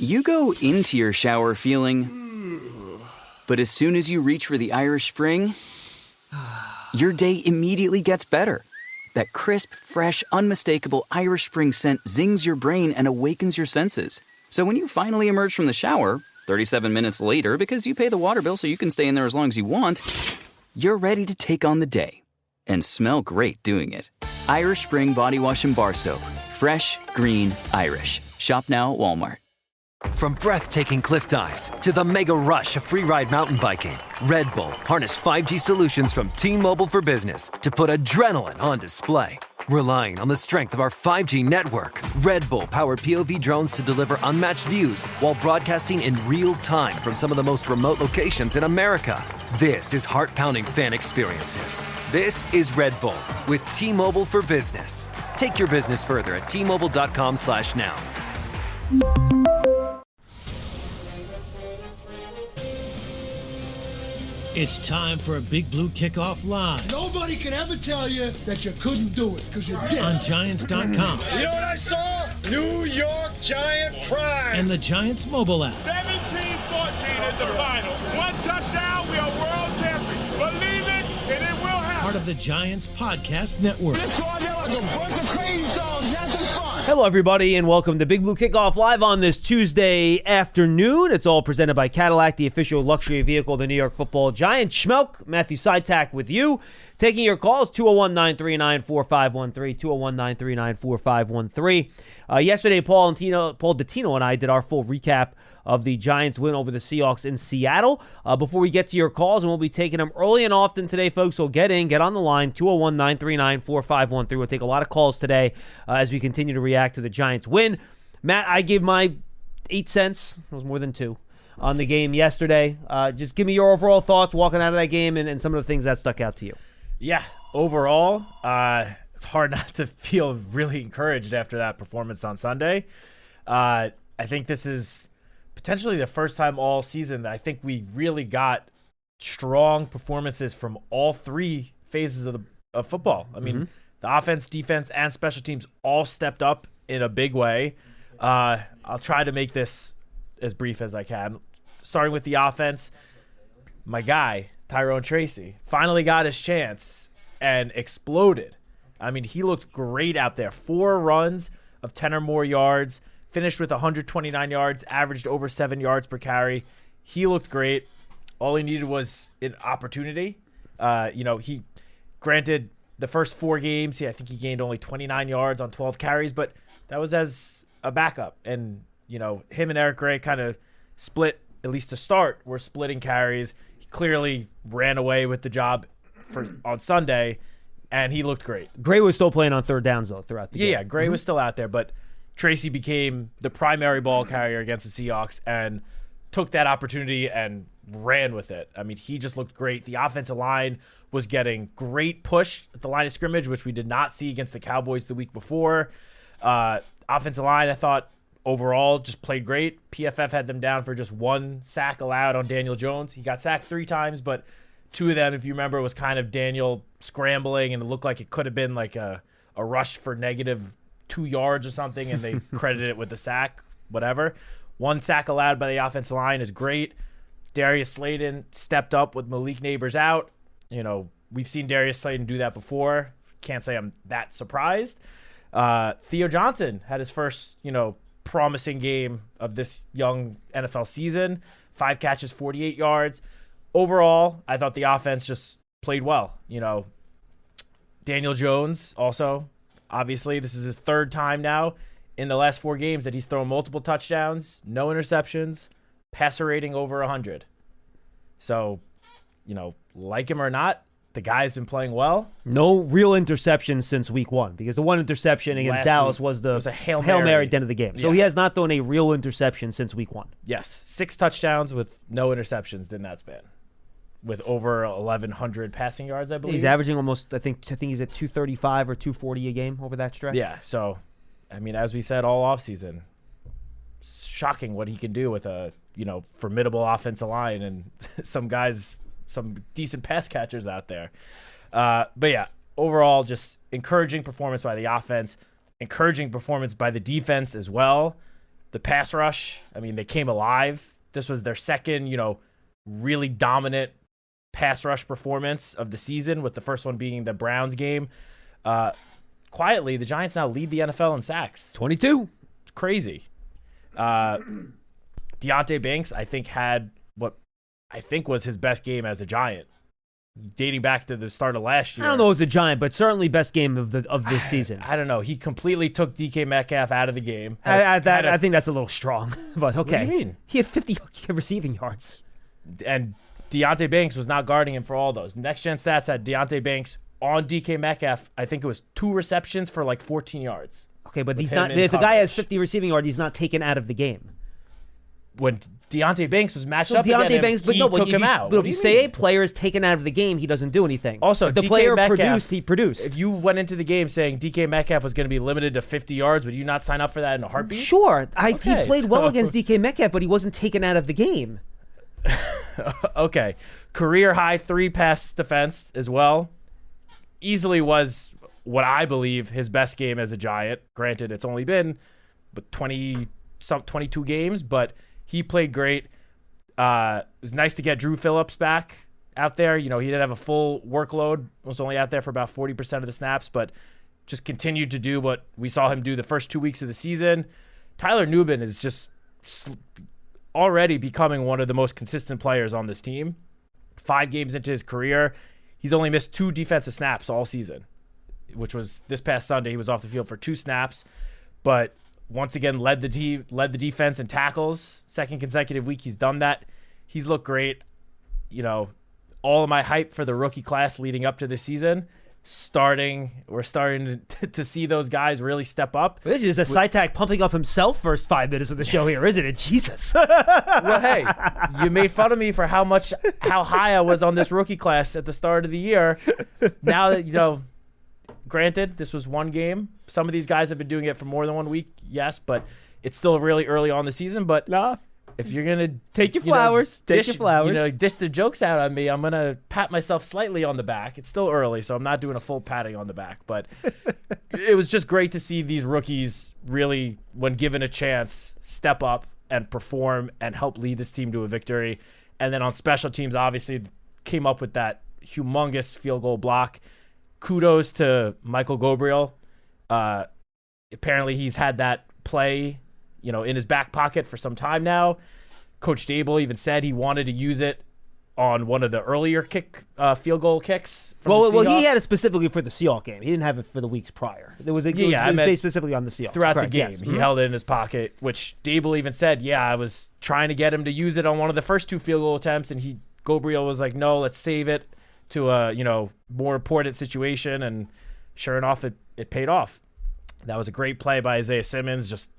You go into your shower feeling, but as soon as you reach for the Irish Spring, your day immediately gets better. That crisp, fresh, unmistakable Irish Spring scent zings your brain and awakens your senses. So when you finally emerge from the shower, 37 minutes later, because you pay the water bill so you can stay in there as long as you want, you're ready to take on the day and smell great doing it. Irish Spring Body Wash and Bar Soap. Fresh, green, Irish. Shop now at Walmart. From breathtaking cliff dives to the mega rush of free-ride mountain biking, Red Bull harnessed 5G solutions from T-Mobile for Business to put adrenaline on display. Relying on the strength of our 5G network, Red Bull powered POV drones to deliver unmatched views while broadcasting in real time from some of the most remote locations in America. This is heart-pounding fan experiences. This is Red Bull with T-Mobile for Business. Take your business further at T-Mobile.com/now. It's time for a Big Blue Kickoff Live. Nobody can ever tell you that you couldn't do it, because you did. On Giants.com. You know what I saw? New York Giant pride. And the Giants mobile app. 17-14 is the final. One touchdown, we are world champions. Believe it, and it will happen. Part of the Giants Podcast Network. Let's go out there like a bunch of crazy dogs. Have some fun. Hello, everybody, and welcome to Big Blue Kickoff Live on this Tuesday afternoon. It's all presented by Cadillac, the official luxury vehicle of the New York Football Giants. Schmeelk, Matthew Citak with you. Taking your calls, 201-939-4513, 201-939-4513. Yesterday, Paul Dottino and I did our full recap of the Giants' win over the Seahawks in Seattle. Before we get to your calls, and we'll be taking them early and often today, folks, so get on the line, 201-939-4513. We'll take a lot of calls today as we continue to react to the Giants' win. Matt, I give my 8 cents, it was more than 2, on the game yesterday. Just give me your overall thoughts walking out of that game and some of the things that stuck out to you. Yeah, overall, it's hard not to feel really encouraged after that performance on Sunday. I think this is potentially the first time all season that I think we really got strong performances from all three phases of football. I mean, the offense, defense, and special teams all stepped up in a big way. I'll try to make this as brief as I can. Starting with the offense, my guy, Tyrone Tracy, finally got his chance and exploded. I mean, he looked great out there. 4 runs of 10 or more yards, finished with 129 yards, averaged over 7 yards per carry. He looked great. All he needed was an opportunity. He granted the first 4 games, I think he gained only 29 yards on 12 carries, but that was as a backup. And, him and Eric Gray kind of split, at least to start, were splitting carries. He clearly ran away with the job on Sunday, and he looked great. Gray was still playing on third downs, though, throughout the game. Yeah, Gray was still out there, but Tracy became the primary ball carrier against the Seahawks and took that opportunity and ran with it. I mean, he just looked great. The offensive line was getting great push at the line of scrimmage, which we did not see against the Cowboys the week before. Offensive line, I thought, overall just played great. PFF had them down for just 1 sack allowed on Daniel Jones. He got sacked 3 times, but 2 of them, if you remember, was kind of Daniel scrambling, and it looked like it could have been like a rush for negative 2 yards or something, and they credited it with the sack, whatever. 1 sack allowed by the offensive line is great. Darius Slayton stepped up with Malik Neighbors out. We've seen Darius Slayton do that before. Can't say I'm that surprised. Theo Johnson had his first, promising game of this young NFL season. 5 catches, 48 yards. Overall, I thought the offense just played well. Daniel Jones also, obviously, this is his 3rd time now in the last 4 games that he's thrown multiple touchdowns, no interceptions, passer rating over 100. So, like him or not, the guy's been playing well. No real interceptions since week 1, because the one interception against Dallas was a Hail Mary at the end of the game. So he has not thrown a real interception since week 1. Yes, 6 touchdowns with no interceptions in that span, with over 1,100 passing yards, I believe. He's averaging almost, I think he's at 235 or 240 a game over that stretch. Yeah, so, as we said all offseason, shocking what he can do with a, formidable offensive line and some decent pass catchers out there. But yeah, overall, just encouraging performance by the offense, encouraging performance by the defense as well. The pass rush, I mean, they came alive. This was their second, really dominant pass rush performance of the season, with the first one being the Browns game. Quietly, the Giants now lead the NFL in sacks. 22. It's crazy. Deonte Banks, I think, had what I think was his best game as a Giant, dating back to the start of last year. I don't know if it was a Giant, but certainly best game of this season. I don't know. He completely took DK Metcalf out of the game. I think that's a little strong, but okay. What do you mean? He had 50 receiving yards. And Deonte Banks was not guarding him for all those. Next Gen Stats had Deonte Banks on DK Metcalf. I think it was 2 receptions for like 14 yards. Okay, but he's not. If a guy has 50 receiving yards, he's not taken out of the game. When Deonte Banks was matched up against him, he took him out. But if you say a player is taken out of the game, he doesn't do anything. Also, if the DK player Metcalf, he produced. If you went into the game saying DK Metcalf was going to be limited to 50 yards, would you not sign up for that in a heartbeat? Sure. He played well against DK Metcalf, but he wasn't taken out of the game. Okay. Career high 3 pass defense as well. Easily was what I believe his best game as a Giant. Granted, it's only been 22 games, but he played great. It was nice to get Drew Phillips back out there. He didn't have a full workload. Was only out there for about 40% of the snaps, but just continued to do what we saw him do the first 2 weeks of the season. Tyler Nubin is just already becoming one of the most consistent players on this team. 5 games into his career, he's only missed 2 defensive snaps all season, which was this past Sunday. He was off the field for 2 snaps, but once again led the defense in tackles. Second consecutive week he's done that. He's looked great. All of my hype for the rookie class leading up to this season, we're starting to see those guys really step up. This is a Citak pumping up himself first 5 minutes of the show here, isn't it? Jesus. Well, hey, you made fun of me for how high I was on this rookie class at the start of the year. Now that, granted, this was 1 game. Some of these guys have been doing it for more than 1 week, yes, but it's still really early on the season. But if you're going to take your flowers, dish the jokes out on me, I'm going to pat myself slightly on the back. It's still early, so I'm not doing a full patting on the back. But it was just great to see these rookies really, when given a chance, step up and perform and help lead this team to a victory. And then on special teams, obviously, came up with that humongous field goal block. Kudos to Michael Gabriel. Apparently he's had that play, in his back pocket for some time now. Coach Dable even said he wanted to use it on one of the earlier field goal kicks. Well, he had it specifically for the Seahawks game. He didn't have it for the weeks prior. It was based specifically on the Seahawks. Throughout the game, yes. He held it in his pocket, which Dable even said, I was trying to get him to use it on one of the first 2 field goal attempts, and Gabriel was like, no, let's save it to a more important situation, and sure enough, it paid off. That was a great play by Isaiah Simmons.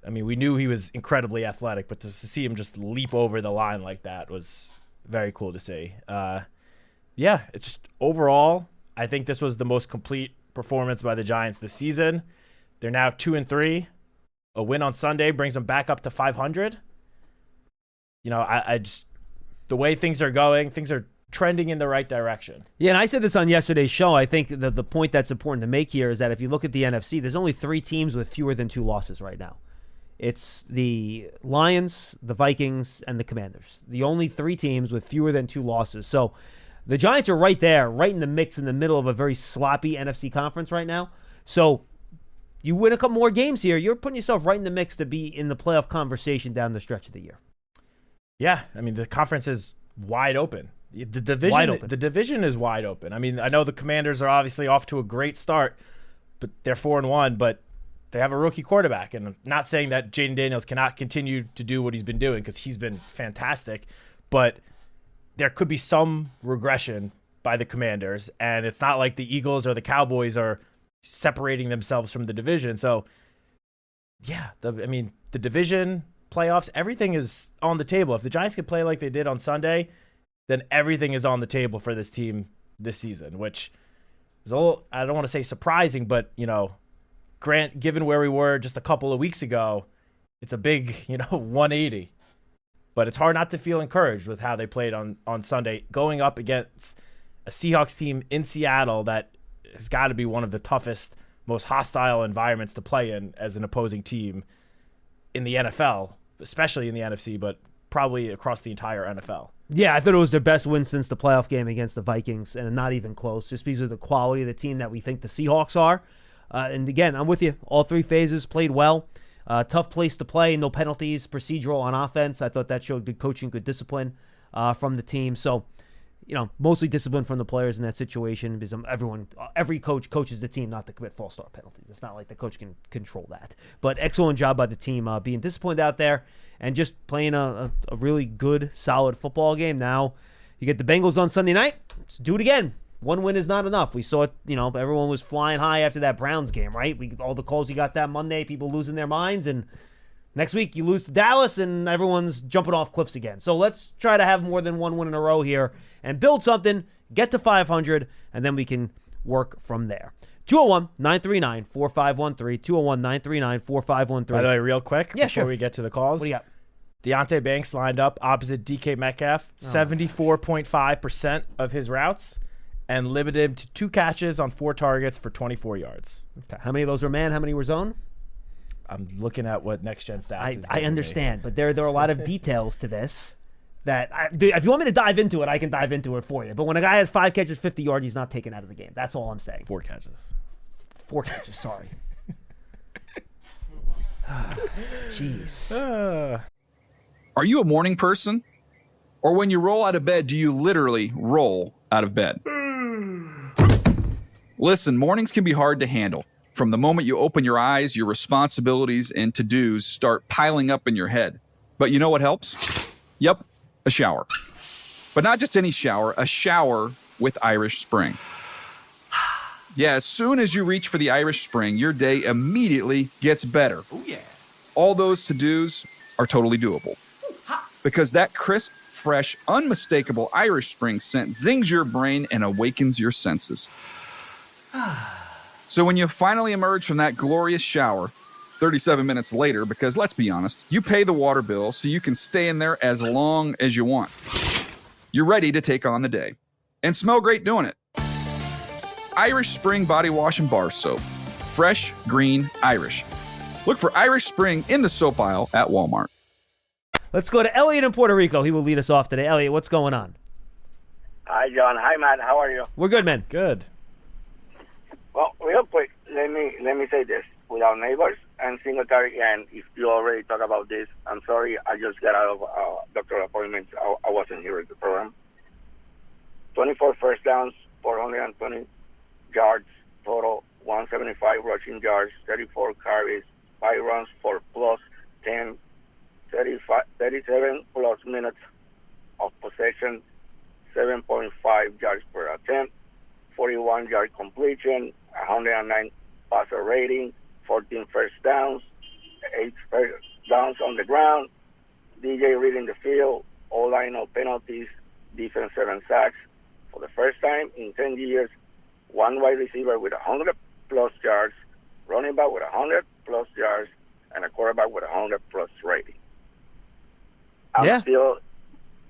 We knew he was incredibly athletic, but to see him just leap over the line like that was very cool to see. It's just overall, I think this was the most complete performance by the Giants this season. They're now 2-3. A win on Sunday brings them back up to 500. The way things are going, things are trending in the right direction. Yeah, and I said this on yesterday's show. I think that the point that's important to make here is that if you look at the NFC, there's only 3 teams with fewer than 2 losses right now. It's the Lions, the Vikings, and the Commanders. The only 3 teams with fewer than 2 losses. So the Giants are right there, right in the mix in the middle of a very sloppy NFC conference right now. So you win a couple more games here, you're putting yourself right in the mix to be in the playoff conversation down the stretch of the year. Yeah, the conference is wide open. The division is wide open. I know the Commanders are obviously off to a great start, but they're 4-1, but they have a rookie quarterback. And I'm not saying that Jaden Daniels cannot continue to do what he's been doing, because he's been fantastic, but there could be some regression by the Commanders, and it's not like the Eagles or the Cowboys are separating themselves from the division. So, the division, playoffs, everything is on the table. If the Giants could play like they did on Sunday, then everything is on the table for this team this season, which is I don't want to say surprising, but, given where we were just a couple of weeks ago, it's a big, 180. But it's hard not to feel encouraged with how they played on Sunday, going up against a Seahawks team in Seattle that has got to be one of the toughest, most hostile environments to play in as an opposing team. in the NFL, especially in the NFC, but probably across the entire NFL. Yeah, I thought it was their best win since the playoff game against the Vikings, and not even close, just because of the quality of the team that we think the Seahawks are. And again, I'm with you. All three phases played well. Tough place to play, no penalties, procedural on offense. I thought that showed good coaching, good discipline from the team. So, mostly discipline from the players in that situation, because every coach coaches the team not to commit false start penalties. It's not like the coach can control that. But excellent job by the team being disciplined out there and just playing a really good, solid football game. Now, you get the Bengals on Sunday night. Let's do it again. One win is not enough. We saw it, everyone was flying high after that Browns game, right? All the calls you got that Monday, people losing their minds, and next week you lose to Dallas and everyone's jumping off cliffs again. So let's try to have more than one win in a row here and build something, get to 500, and then we can work from there. 201-939-4513, 201-939-4513. By the way, real quick, yeah, before sure. we get to the calls. What do you got? Deontay Banks lined up opposite DK Metcalf, 74.5% of his routes, and limited him to 2 catches on 4 targets for 24 yards. Okay. How many of those were man? How many were zone? I'm looking at what Next Gen Stats is. I understand, but there are a lot of details to this that if you want me to dive into it, I can dive into it for you. But when a guy has 5 catches, 50 yards, he's not taken out of the game. That's all I'm saying. 4 catches. 4 catches, sorry. Jeez. Are you a morning person? Or when you roll out of bed, do you literally roll out of bed? Listen, mornings can be hard to handle. From the moment you open your eyes, your responsibilities and to-dos start piling up in your head. But you know what helps? Yep, a shower. But not just any shower, a shower with Irish Spring. Yeah, as soon as you reach for the Irish Spring, your day immediately gets better. Oh, yeah. All those to-dos are totally doable. Because that crisp, fresh, unmistakable Irish Spring scent zings your brain and awakens your senses. So when you finally emerge from that glorious shower, 37 minutes later, because let's be honest, you pay the water bill so you can stay in there as long as you want. You're ready to take on the day. And smell great doing it. Irish Spring Body Wash and Bar Soap. Fresh, green, Irish. Look for Irish Spring in the soap aisle at Walmart. Let's go to Elliot in Puerto Rico. He will lead us off today. Elliot, what's going on? Hi, John. Hi, Matt. How are you? We're good, man. Good. Well, real quick, let me say this. Without Neighbors and Singletary, and if you already talked about this, I'm sorry, I just got out of doctor appointments. I wasn't here at the program. 24 first downs, 420 yards total, 175 rushing yards, 34 carries, 5 runs for plus 10, 37 plus minutes of possession, 7.5 yards per attempt, 41-yard completion, 109 passer rating, 14 first downs, 8 first downs on the ground, DJ reading the field, O-line no penalties, defense 7 sacks. For the first time in 10 years, one wide receiver with 100-plus yards, running back with 100-plus yards, and a quarterback with 100-plus rating. I'm still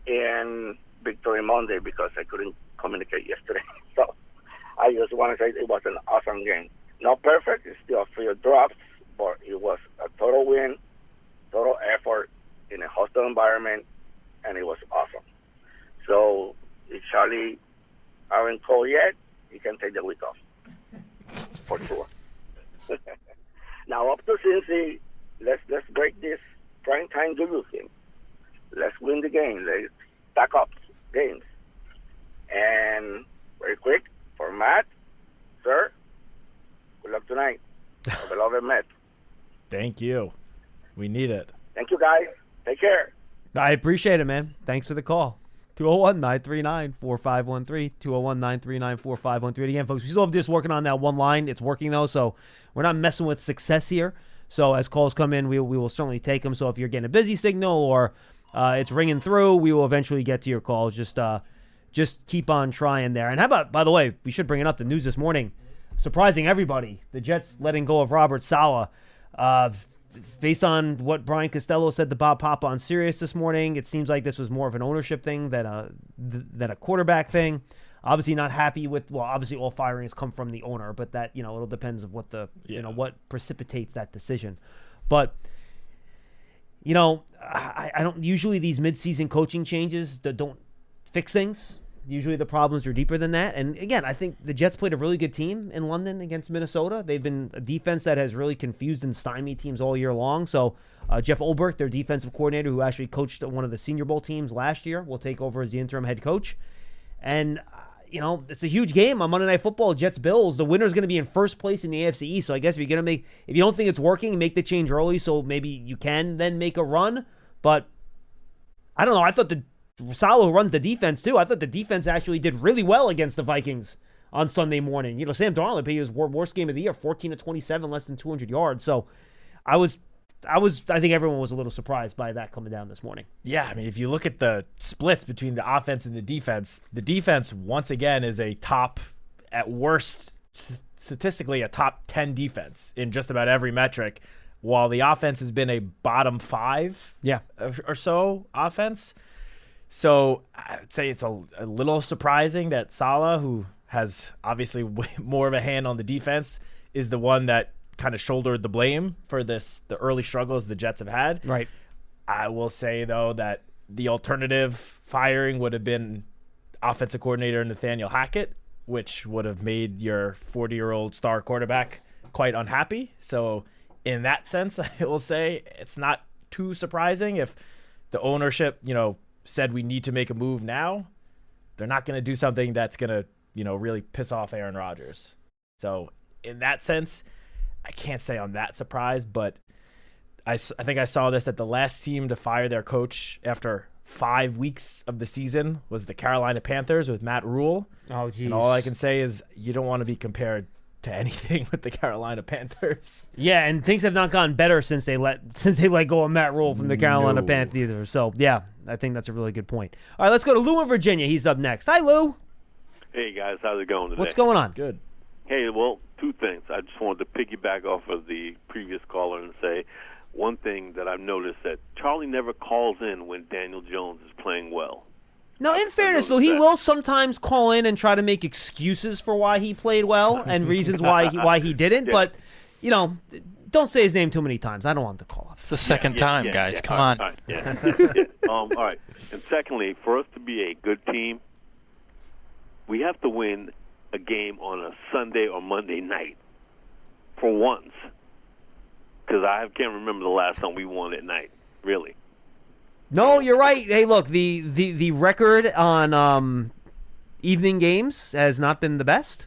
in Victory Monday because I couldn't communicate yesterday. So I just want to say it was an awesome game. Not perfect, it's still a few drops, but it was a total win, total effort in a hostile environment, and it was awesome. So if Charlie aren't called yet, he can take the week off, for sure. Now up to Cincy, let's break this primetime Google thing. Let's win the game. Let's stack up games. And very quick, for Matt, sir, good luck tonight. Our beloved Mets. Thank you. We need it. Thank you, guys. Take care. I appreciate it, man. Thanks for the call. 201-939-4513, 201-939-4513. Again, folks, we still have just working on that one line. It's working, though, so we're not messing with success here. So as calls come in, we will certainly take them. So if you're getting a busy signal or it's ringing through, we will eventually get to your calls. Just keep on trying there. And how about, by the way, we should bring it up, the news this morning, surprising everybody, the Jets letting go of Robert Saleh. Based on what Brian Costello said to Bob Papa on Sirius this morning, it seems like this was more of an ownership thing than a quarterback thing. Obviously not happy with, well, obviously all firings come from the owner, but that, it'll depends of what what precipitates that decision. But I don't usually these midseason coaching changes that don't fix things. Usually the problems are deeper than that. And again, I think the Jets played a really good team in London against Minnesota. They've been a defense that has really confused and stymied teams all year long. So Jeff Olberg, their defensive coordinator, who actually coached one of the Senior Bowl teams last year, will take over as the interim head coach. And, it's a huge game on Monday Night Football, Jets-Bills. The winner's going to be in first place in the AFC East. So I guess if you don't think it's working, make the change early so maybe you can then make a run. But I don't know. I thought Saleh runs the defense too. I thought the defense actually did really well against the Vikings on Sunday morning. Sam Darnold played his worst game of the year, 14-27, less than 200 yards. So I think everyone was a little surprised by that coming down this morning. Yeah, I mean, if you look at the splits between the offense and the defense once again is a top, at worst, statistically a top 10 defense in just about every metric, while the offense has been a bottom 5 or so offense. So I'd say it's a little surprising that Saleh, who has obviously way more of a hand on the defense, is the one that kind of shouldered the blame for the early struggles the Jets have had. Right. I will say, though, that the alternative firing would have been offensive coordinator Nathaniel Hackett, which would have made your 40-year-old star quarterback quite unhappy. So in that sense, I will say it's not too surprising if the ownership, said we need to make a move now. They're not going to do something that's going to, really piss off Aaron Rodgers. So in that sense, I can't say I'm that surprised, but I think I saw this that the last team to fire their coach after 5 weeks of the season was the Carolina Panthers with Matt Rule. Oh, geez. And all I can say is you don't want to be compared to anything with the Carolina Panthers. Yeah, and things have not gotten better since they let go of Matt Rule from the Carolina Panthers either. So, yeah, I think that's a really good point. All right, let's go to Lou in Virginia. He's up next. Hi, Lou. Hey, guys. How's it going today? What's going on? Good. Hey, well, two things. I just wanted to piggyback off of the previous caller and say one thing that I've noticed, that Charlie never calls in when Daniel Jones is playing well. No, in fairness, though, he will sometimes call in and try to make excuses for why he played well and reasons why he didn't. Yeah. But, don't say his name too many times. I don't want him to call us. It's the second time, guys. Come on. All right, all right. And secondly, for us to be a good team, we have to win a game on a Sunday or Monday night for once, because I can't remember the last time we won at night, really. No, you're right. Hey, look, the record on evening games has not been the best.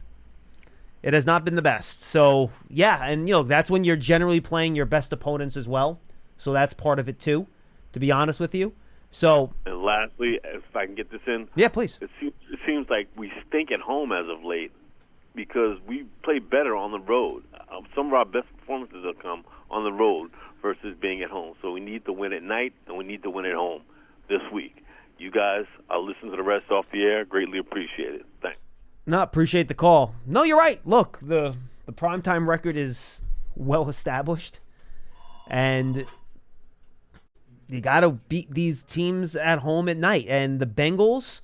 It has not been the best. So, yeah, and, that's when you're generally playing your best opponents as well. So that's part of it, too, to be honest with you. So, and lastly, if I can get this in. Yeah, please. It seems like we stink at home as of late because we play better on the road. Some of our best performances have come on the road versus being at home. So we need to win at night, and we need to win at home this week. You guys, I'll listen to the rest off the air. Greatly appreciate it. Thanks. No, appreciate the call. No, you're right. Look, the primetime record is well established, and you got to beat these teams at home at night. And the Bengals,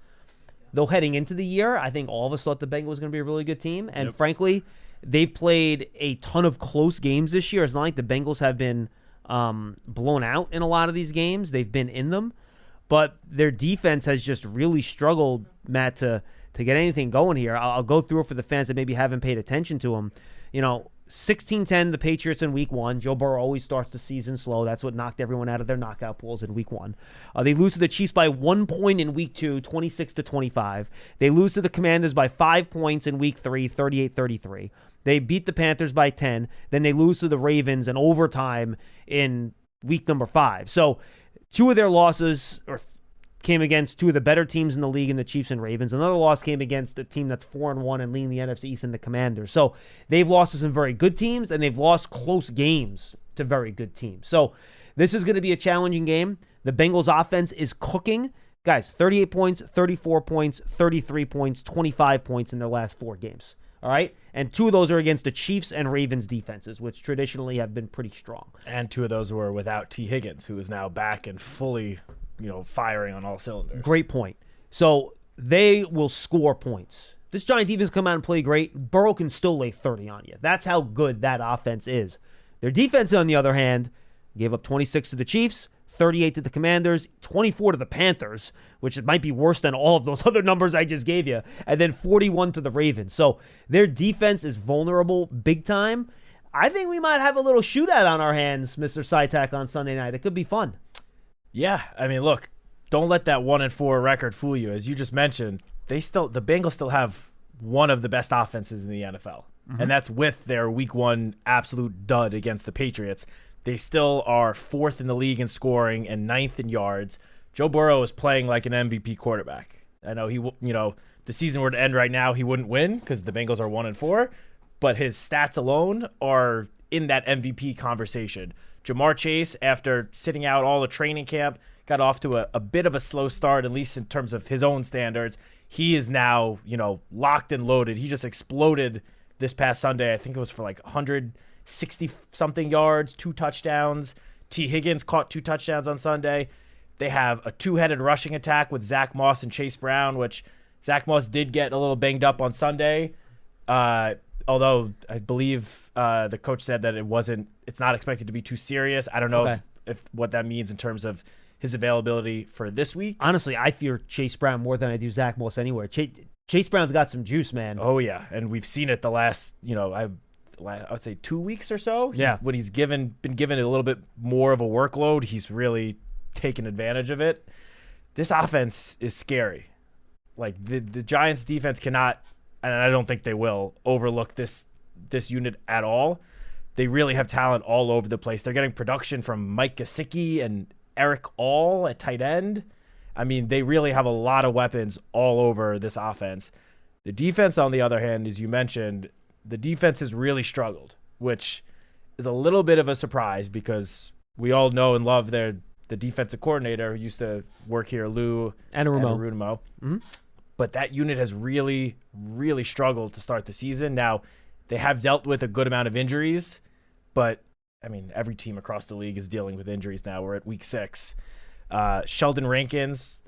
though heading into the year, I think all of us thought the Bengals was going to be a really good team. And frankly, they've played a ton of close games this year. It's not like the Bengals have been blown out in a lot of these games. They've been in them. But their defense has just really struggled, Matt, to get anything going here. I'll go through it for the fans that maybe haven't paid attention to them. 16-10, the Patriots in Week 1. Joe Burrow always starts the season slow. That's what knocked everyone out of their knockout pools in Week 1. They lose to the Chiefs by 1 point in Week 2, 26-25. They lose to the Commanders by 5 points in Week 3, 38-33. They beat the Panthers by 10. Then they lose to the Ravens in overtime in Week number 5. So 2 of their losses came against 2 of the better teams in the league in the Chiefs and Ravens. Another loss came against a team that's 4-1 and leading the NFC East in the Commanders. So they've lost to some very good teams, and they've lost close games to very good teams. So this is going to be a challenging game. The Bengals offense is cooking. Guys, 38 points, 34 points, 33 points, 25 points in their last 4 games. All right? And 2 of those are against the Chiefs and Ravens defenses, which traditionally have been pretty strong. And 2 of those were without T. Higgins, who is now back and fully firing on all cylinders. Great point. So they will score points. This Giant defense come out and play great. Burrow can still lay 30 on you. That's how good that offense is. Their defense, on the other hand, gave up 26 to the Chiefs, 38 to the Commanders, 24 to the Panthers, which might be worse than all of those other numbers I just gave you, and then 41 to the Ravens. So their defense is vulnerable big time. I think we might have a little shootout on our hands, Mr. Citak, on Sunday night. It could be fun. Yeah, I mean, look, don't let that 1-4 record fool you. As you just mentioned, the Bengals still have one of the best offenses in the NFL, and that's with their Week 1 absolute dud against the Patriots. They still are 4th in the league in scoring and 9th in yards. Joe Burrow is playing like an MVP quarterback. I know the season were to end right now, he wouldn't win because the Bengals are 1-4, but his stats alone are in that MVP conversation. Jamar Chase, after sitting out all the training camp, got off to a bit of a slow start, at least in terms of his own standards. He is now, locked and loaded. He just exploded this past Sunday. I think it was for like 160-something yards, 2 touchdowns. T. Higgins caught 2 touchdowns on Sunday. They have a 2-headed rushing attack with Zach Moss and Chase Brown, which Zach Moss did get a little banged up on Sunday. Although I believe the coach said that it's not expected to be too serious. I don't know if what that means in terms of his availability for this week. Honestly, I fear Chase Brown more than I do Zach Moss anywhere. Chase Brown's got some juice, man. Oh, yeah. And we've seen it the last, I would say 2 weeks or so. Yeah. When he's been given a little bit more of a workload, he's really taken advantage of it. This offense is scary. Like, the Giants defense cannot, and I don't think they will, overlook this unit at all. They really have talent all over the place. They're getting production from Mike Gesicki and Eric All at tight end. I mean, they really have a lot of weapons all over this offense. The defense, on the other hand, as you mentioned, the defense has really struggled, which is a little bit of a surprise because we all know and love the defensive coordinator who used to work here, Lou Anarumo. But that unit has really, really struggled to start the season. Now, they have dealt with a good amount of injuries, but I mean, every team across the league is dealing with injuries now. We're at week 6. Sheldon Rankins,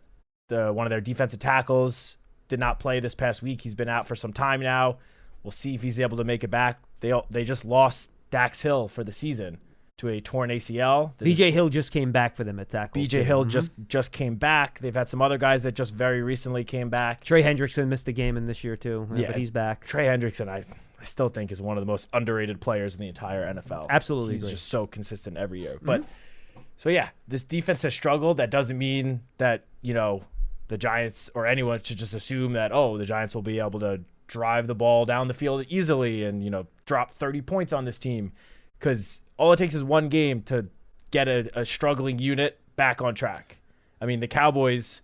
one of their defensive tackles, did not play this past week. He's been out for some time now. We'll see if he's able to make it back. They just lost Dax Hill for the season to a torn ACL. BJ Hill just came back for them at tackle. BJ Hill just came back. They've had some other guys that just very recently came back. Trey Hendrickson missed a game in this year too, but he's back. Trey Hendrickson, I still think, is one of the most underrated players in the entire NFL. Absolutely. He's just so consistent every year. But so yeah, this defense has struggled. That doesn't mean that, the Giants or anyone should just assume that, the Giants will be able to drive the ball down the field easily and, drop 30 points on this team, because all it takes is one game to get a struggling unit back on track. I mean, the Cowboys,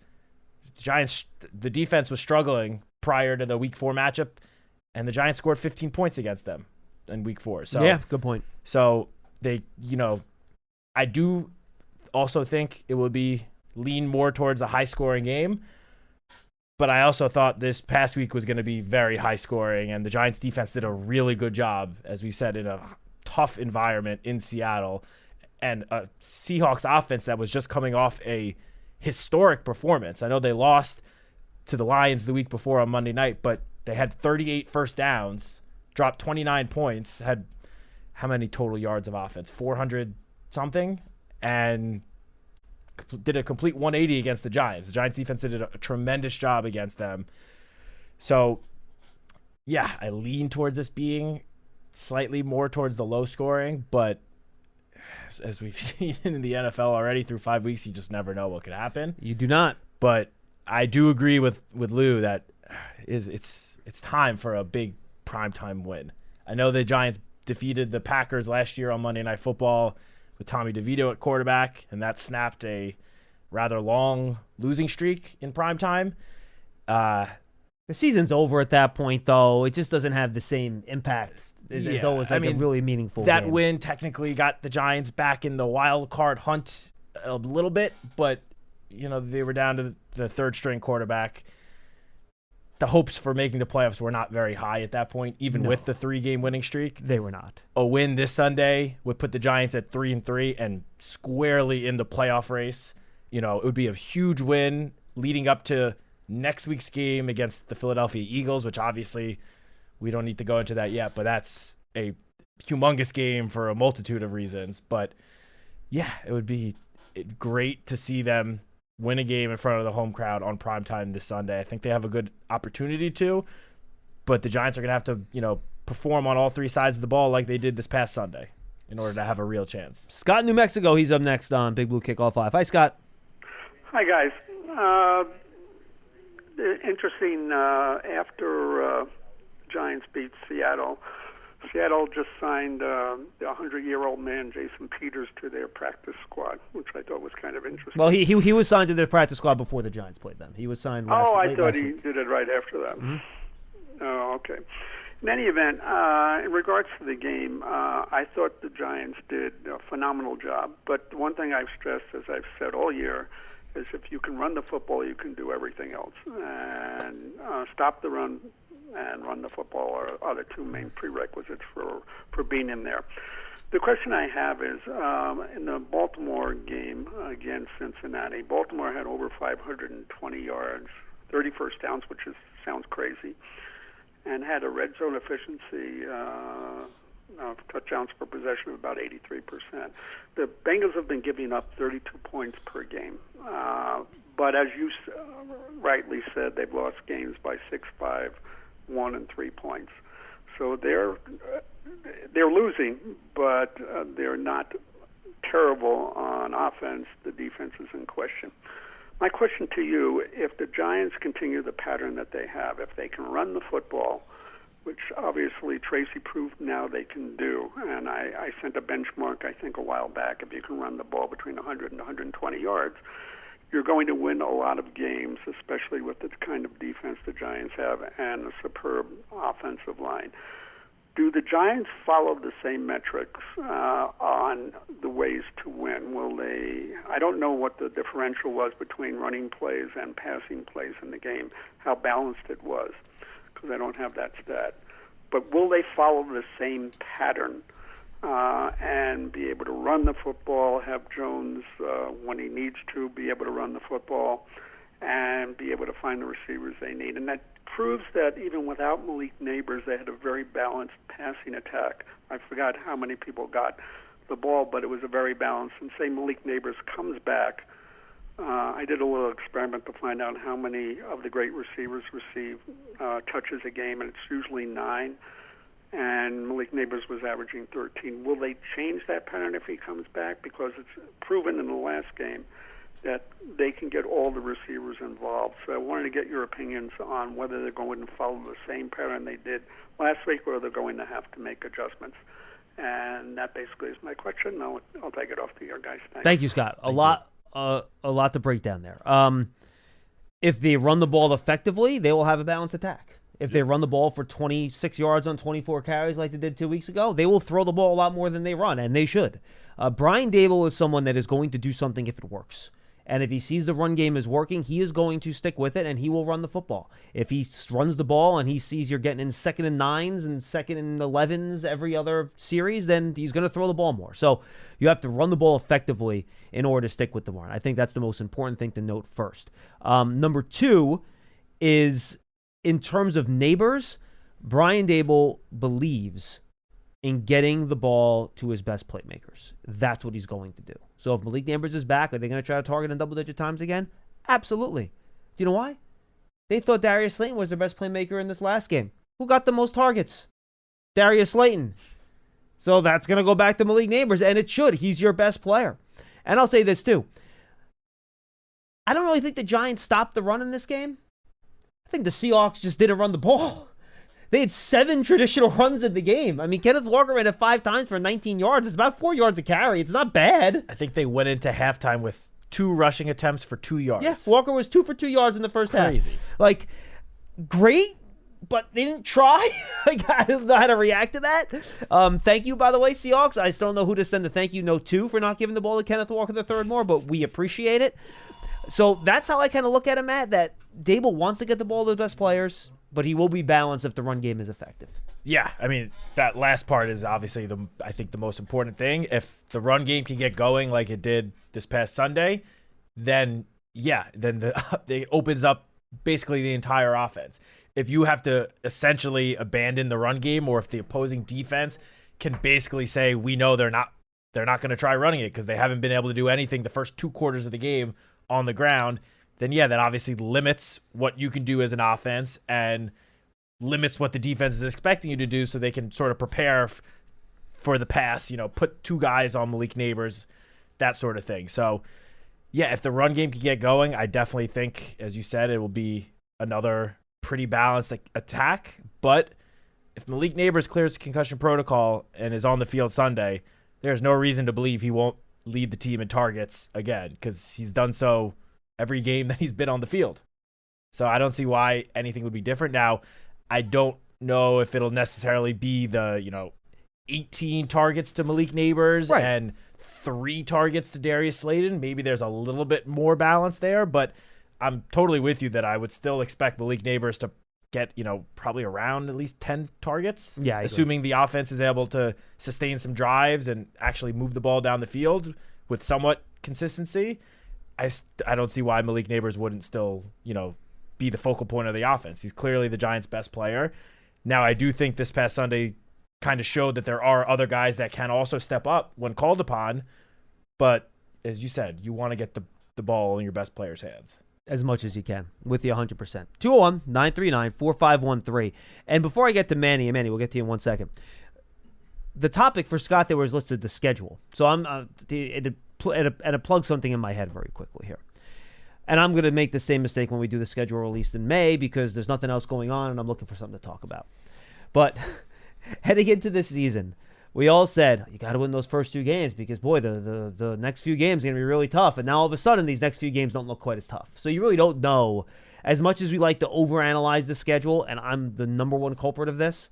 Giants, the defense was struggling prior to the Week 4 matchup, and the Giants scored 15 points against them in Week 4. So yeah, good point. So they, I do also think it will lean more towards a high-scoring game, but I also thought this past week was going to be very high-scoring, and the Giants defense did a really good job, as we said, in a tough environment in Seattle, and a Seahawks offense that was just coming off a historic performance. I know they lost to the Lions the week before on Monday night, but they had 38 first downs, dropped 29 points, had how many total yards of offense? 400 something, and did a complete 180 against the Giants. The Giants defense did a tremendous job against them. So, yeah, I lean towards this being slightly more towards the low scoring, but as we've seen in the NFL already through 5 weeks, you just never know what could happen. You do not. But I do agree with Lou that it's time for a big primetime win. I know the Giants defeated the Packers last year on Monday Night Football with Tommy DeVito at quarterback, and that snapped a rather long losing streak in primetime. The season's over at that point, though. It just doesn't have the same impact. It's always a really meaningful that game. Win technically got the Giants back in the wild card hunt a little bit, but they were down to the third-string quarterback. The hopes for making the playoffs were not very high at that point, even with the 3-game winning streak. They were not. A win this Sunday would put the Giants at 3-3 and squarely in the playoff race. It would be a huge win leading up to next week's game against the Philadelphia Eagles, which obviously we don't need to go into that yet, but that's a humongous game for a multitude of reasons. But yeah, it would be great to see them win a game in front of the home crowd on primetime this Sunday. I think they have a good opportunity to, but the Giants are going to have to, perform on all three sides of the ball like they did this past Sunday in order to have a real chance. Scott in New Mexico, he's up next on Big Blue Kickoff Live. Hi, Scott. Hi, guys. Interesting, after Giants beat Seattle, Seattle just signed the 100-year-old man, Jason Peters, to their practice squad, which I thought was kind of interesting. Well, he was signed to their practice squad before the Giants played them. He was signed last I thought he week. did it right after that. Mm-hmm. Oh, okay. In any event, in regards to the game, I thought the Giants did a phenomenal job. But one thing I've stressed, as I've said all year, is if you can run the football, you can do everything else. And stop the run and run the football are the two main prerequisites for being in there. The question I have is, in the Baltimore game against Cincinnati, Baltimore had over 520 yards, 30 first downs, which sounds crazy, and had a red zone efficiency of touchdowns per possession of about 83%. The Bengals have been giving up 32 points per game. But as you rightly said, they've lost games by 6-5, 1 and 3 points. So they're losing, but they're not terrible on offense. The defense is in question. My question to you, if the Giants continue the pattern that they have, if they can run the football, which obviously Tracy proved now they can do, and I sent a benchmark, I think, a while back, if you can run the ball between 100 and 120 yards, you're going to win a lot of games, especially with the kind of defense the Giants have and a superb offensive line. Do the Giants follow the same metrics on the ways to win? Will they? I don't know what the differential was between running plays and passing plays in the game, how balanced it was, because I don't have that stat. But will they follow the same pattern and be able to run the football, have Jones, when he needs to, be able to run the football and be able to find the receivers they need? And that proves that even without Malik Neighbors, they had a very balanced passing attack. I forgot how many people got the ball, but it was a very balanced. And say Malik Neighbors comes back, I did a little experiment to find out how many of the great receivers receive touches a game, and it's usually 9. And Malik Neighbors was averaging 13. Will they change that pattern if he comes back? Because it's proven in the last game that they can get all the receivers involved. So I wanted to get your opinions on whether they're going to follow the same pattern they did last week, or they're going to have to make adjustments. And that basically is my question. I'll take it off to your guys. Thanks. Thank you, Scott. A lot to break down there. If they run the ball effectively, they will have a balanced attack. If they run the ball for 26 yards on 24 carries like they did 2 weeks ago, they will throw the ball a lot more than they run, and they should. Brian Daboll is someone that is going to do something if it works. And if he sees the run game is working, he is going to stick with it, and he will run the football. If he runs the ball and he sees you're getting in 2nd and 9s and 2nd and 11s every other series, then he's going to throw the ball more. So you have to run the ball effectively in order to stick with the run. I think that's the most important thing to note first. Number 2 is, in terms of Neighbors, Brian Daboll believes in getting the ball to his best playmakers. That's what he's going to do. So if Malik Neighbors is back, are they going to try to target in double-digit times again? Absolutely. Do you know why? They thought Darius Slayton was their best playmaker in this last game. Who got the most targets? Darius Slayton. So that's going to go back to Malik Neighbors, and it should. He's your best player. And I'll say this, too. I don't really think the Giants stopped the run in this game. I think the Seahawks just didn't run the ball. They had 7 traditional runs in the game. I mean, Kenneth Walker ran it 5 times for 19 yards. It's about 4 yards a carry. It's not bad. I think they went into halftime with 2 rushing attempts for 2 yards. Yeah, Walker was 2 for 2 yards in the first half. Crazy. Like, great, but they didn't try. Like, I don't know how to react to that. Thank you, by the way, Seahawks. I still don't know who to send the thank you note to for not giving the ball to Kenneth Walker III more, but we appreciate it. So that's how I kind of look at him, Matt, that Daboll wants to get the ball to the best players, but he will be balanced if the run game is effective. Yeah, I mean, that last part is obviously, I think, the most important thing. If the run game can get going like it did this past Sunday, then, it opens up basically the entire offense. If you have to essentially abandon the run game, or if the opposing defense can basically say, we know they're not they're not going to try running it because they haven't been able to do anything the first 2 quarters of the game on the ground, then yeah, that obviously limits what you can do as an offense and limits what the defense is expecting you to do so they can sort of prepare for the pass, put 2 guys on Malik Neighbors, that sort of thing. So, yeah, if the run game can get going, I definitely think, as you said, it will be another pretty balanced attack. But if Malik Neighbors clears the concussion protocol and is on the field Sunday, there's no reason to believe he won't lead the team in targets again because he's done so every game that he's been on the field. So I don't see why anything would be different. Now, I don't know if it'll necessarily be the, 18 targets to Malik Neighbors and 3 targets to Darius Slayton. Maybe there's a little bit more balance there, but I'm totally with you that I would still expect Malik Neighbors to get, probably around at least 10 targets. Yeah, assuming the offense is able to sustain some drives and actually move the ball down the field with somewhat consistency. I don't see why Malik Neighbors wouldn't still, be the focal point of the offense. He's clearly the Giants' best player. Now, I do think this past Sunday kind of showed that there are other guys that can also step up when called upon. But as you said, you want to get the ball in your best player's hands. As much as you can, with you 100%. 201-939-4513. And before I get to Manny, we'll get to you in 1 second. The topic for Scott there was listed the schedule. So I'm to plug something in my head very quickly here. And I'm going to make the same mistake when we do the schedule released in May because there's nothing else going on and I'm looking for something to talk about. But heading into this season, we all said, you got to win those first 2 games because, boy, the next few games are going to be really tough. And now all of a sudden, these next few games don't look quite as tough. So you really don't know. As much as we like to overanalyze the schedule, and I'm the number one culprit of this,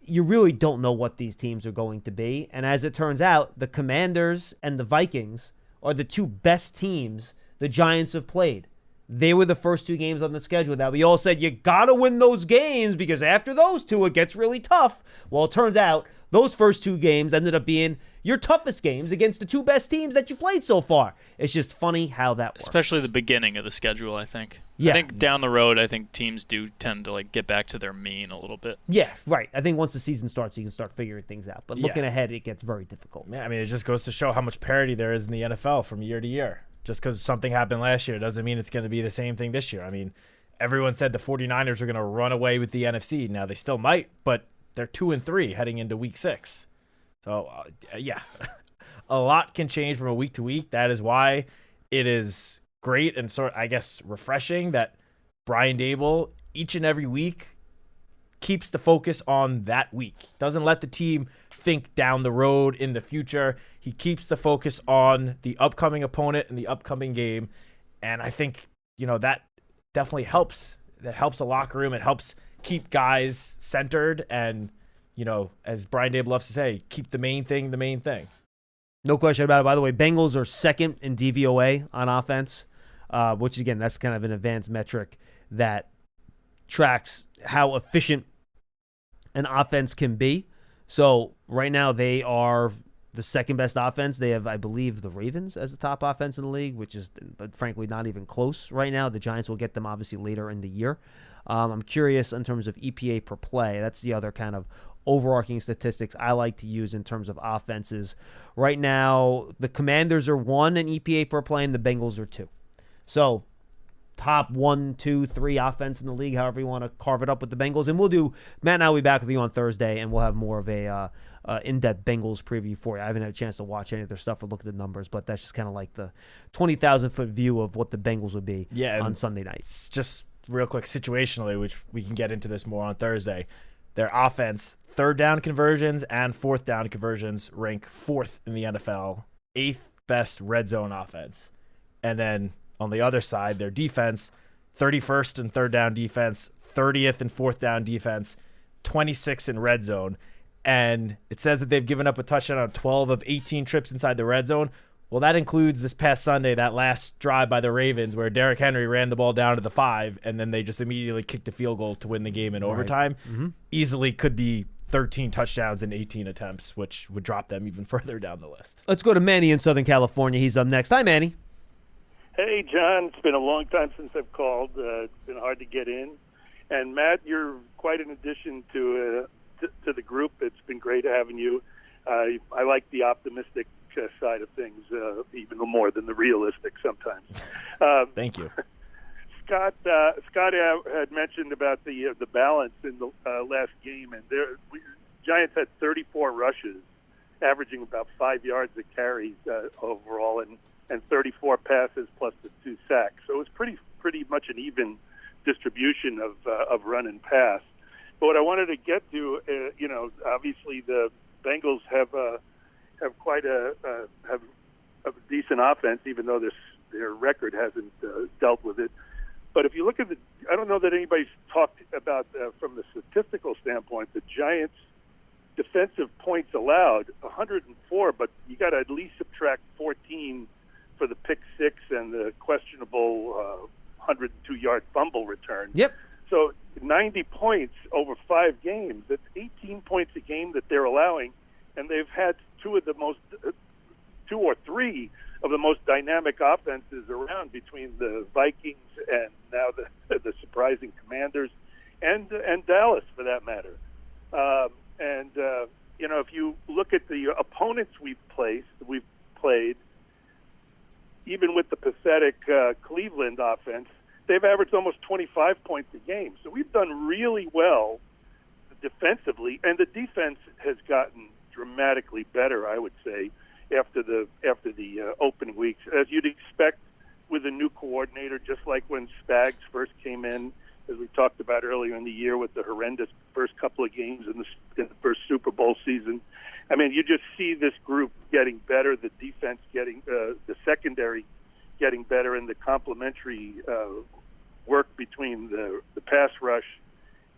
you really don't know what these teams are going to be. And as it turns out, the Commanders and the Vikings are the 2 best teams the Giants have played. They were the first 2 games on the schedule that we all said, you got to win those games because after those 2, it gets really tough. Well, it turns out those first 2 games ended up being your toughest games against the 2 best teams that you played so far. It's just funny how that works. Especially the beginning of the schedule, I think. Yeah. I think down the road, teams do tend to get back to their mean a little bit. Yeah, right. I think once the season starts, you can start figuring things out. But looking ahead, it gets very difficult. Yeah, it just goes to show how much parity there is in the NFL from year to year. Just because something happened last year doesn't mean it's going to be the same thing this year. Everyone said the 49ers are going to run away with the NFC. Now, they still might, but they're 2-3 heading into week 6. So, yeah, a lot can change from a week to week. That is why it is great and refreshing that Brian Daboll each and every week keeps the focus on that week. Doesn't let the team think down the road in the future. He keeps the focus on the upcoming opponent and the upcoming game. And I think, that definitely helps. That helps the locker room. It helps keep guys centered and, as Brian Daboll loves to say, keep the main thing the main thing. No question about it. By the way, Bengals are second in DVOA on offense, which, again, that's kind of an advanced metric that tracks how efficient an offense can be. So right now they are the second best offense. They have, I believe, the Ravens as the top offense in the league, which is, frankly, not even close right now. The Giants will get them, obviously, later in the year. I'm curious in terms of EPA per play. That's the other kind of overarching statistics I like to use in terms of offenses. Right now, the Commanders are 1 in EPA per play, and the Bengals are 2. So top 1, 2, 3 offense in the league, however you want to carve it up with the Bengals. And Matt and I will be back with you on Thursday, and we'll have more of a in-depth Bengals preview for you. I haven't had a chance to watch any of their stuff or look at the numbers, but that's just kind of like the 20,000-foot view of what the Bengals would be on Sunday night. Just real quick, situationally, which we can get into this more on Thursday, their offense, 3rd down conversions and 4th down conversions rank 4th in the NFL, 8th best red zone offense. And then on the other side, their defense, 31st in 3rd down defense, 30th in 4th down defense, 26th in red zone. And it says that they've given up a touchdown on 12 of 18 trips inside the red zone. Well, that includes this past Sunday, that last drive by the Ravens where Derrick Henry ran the ball down to the 5, and then they just immediately kicked a field goal to win the game in overtime. Mm-hmm. Easily could be 13 touchdowns in 18 attempts, which would drop them even further down the list. Let's go to Manny in Southern California. He's up next. Hi, Manny. Hey, John. It's been a long time since I've called. It's been hard to get in. And, Matt, you're quite an addition to the group. It's been great having you. I like the optimistic side of things even more than the realistic sometimes. Thank you. Scott had mentioned about the balance in the last game, and Giants had 34 rushes, averaging about 5 yards a carry overall, and 34 passes plus the 2 sacks. So it was pretty much an even distribution of run and pass. But what I wanted to get to, obviously the Bengals have quite a decent offense, even though their record hasn't dealt with it. But if you look at I don't know that anybody's talked about from the statistical standpoint, the Giants' defensive points allowed 104, but you got to at least subtract 14 for the pick six and the questionable 102-yard fumble return. Yep. So 90 points over 5 games. That's 18 points a game that they're allowing, and they've had two or three of the most dynamic offenses around between the Vikings and now the surprising Commanders and Dallas, for that matter. If you look at the opponents we've played, even with the pathetic Cleveland offense, they've averaged almost 25 points a game. So we've done really well defensively, and the defense has gotten dramatically better, I would say, after the opening weeks, as you'd expect with a new coordinator, just like when Spags first came in, as we talked about earlier in the year with the horrendous first couple of games in the first Super Bowl season. I mean, you just see this group getting better, the defense getting, the secondary getting better, and the complementary work between the pass rush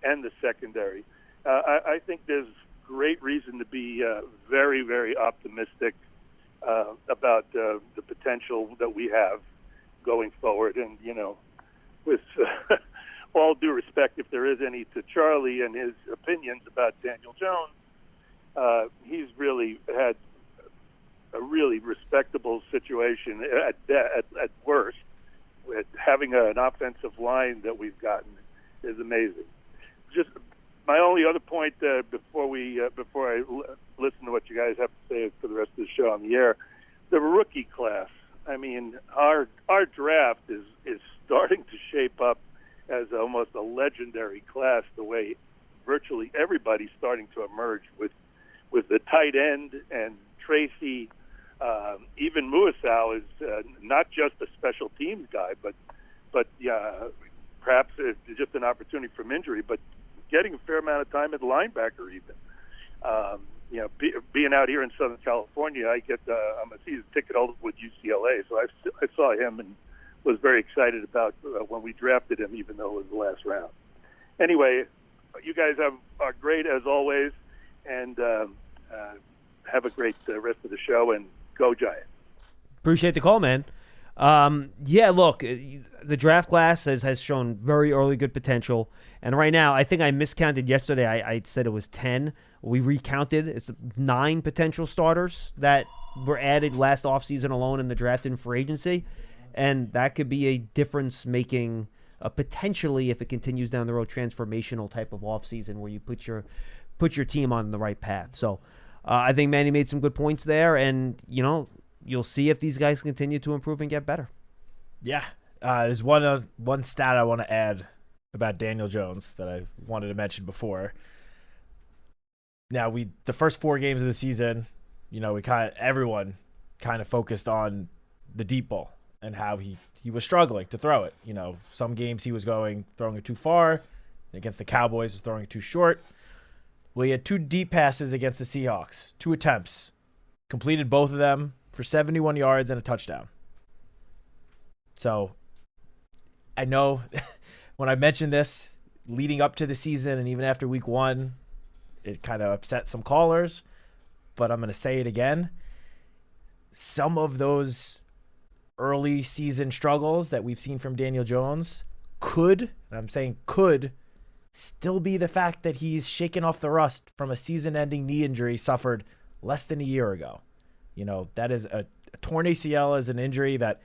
and the secondary. I think there's great reason to be very, very optimistic about the potential that we have going forward. And, with all due respect, if there is any, to Charlie and his opinions about Daniel Jones, he's really had a really respectable situation at worst. With having an offensive line that we've gotten is amazing. Just my only other point before I listen to what you guys have to say for the rest of the show on the air, the rookie class. I mean, our draft is starting to shape up as almost a legendary class, the way virtually everybody's starting to emerge with the tight end and Tracy. Even Muasau is not just a special teams guy, but perhaps it's just an opportunity from injury, but getting a fair amount of time at linebacker even. Being out here in Southern California, I'm a season ticket holder with UCLA, so I saw him and was very excited about when we drafted him, even though it was the last round. Anyway, you guys are great as always, and have a great rest of the show, and go Giants. Appreciate the call, man. Look, the draft class has shown very early good potential. And right now, I think I miscounted yesterday. I said it was 10. We recounted. It's 9 potential starters that were added last offseason alone in the draft and free agency. And that could be a difference-making, potentially, if it continues down the road, transformational type of offseason where you put your team on the right path. So I think Manny made some good points there. And, you'll see if these guys continue to improve and get better. Yeah. There's one stat I want to add about Daniel Jones that I wanted to mention before. Now, the first 4 games of the season, everyone kind of focused on the deep ball and how he was struggling to throw it. Some games he was throwing it too far. Against the Cowboys, was throwing it too short. Well, he had 2 deep passes against the Seahawks, 2 attempts, completed both of them for 71 yards and a touchdown. So I know when I mentioned this leading up to the season and even after week 1, it kind of upset some callers, but I'm going to say it again. Some of those early season struggles that we've seen from Daniel Jones could still be the fact that he's shaken off the rust from a season-ending knee injury suffered less than a year ago. That is a torn ACL is an injury that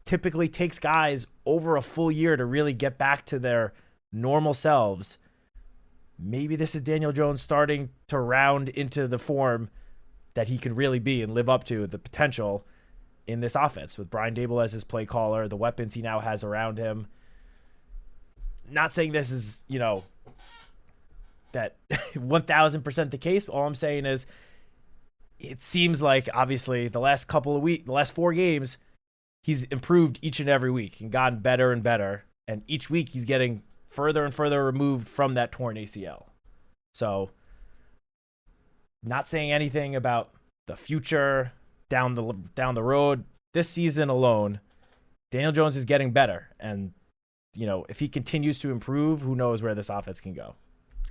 typically takes guys over a full year to really get back to their normal selves. Maybe this is Daniel Jones starting to round into the form that he can really be and live up to the potential in this offense with Brian Daboll as his play caller, the weapons he now has around him. Not saying this is, that 1,000% the case. But all I'm saying is it seems like obviously the last 4 games, he's improved each and every week and gotten better and better. And each week he's getting further and further removed from that torn ACL. So not saying anything about the future down the road. This season alone, Daniel Jones is getting better. And, if he continues to improve, who knows where this offense can go.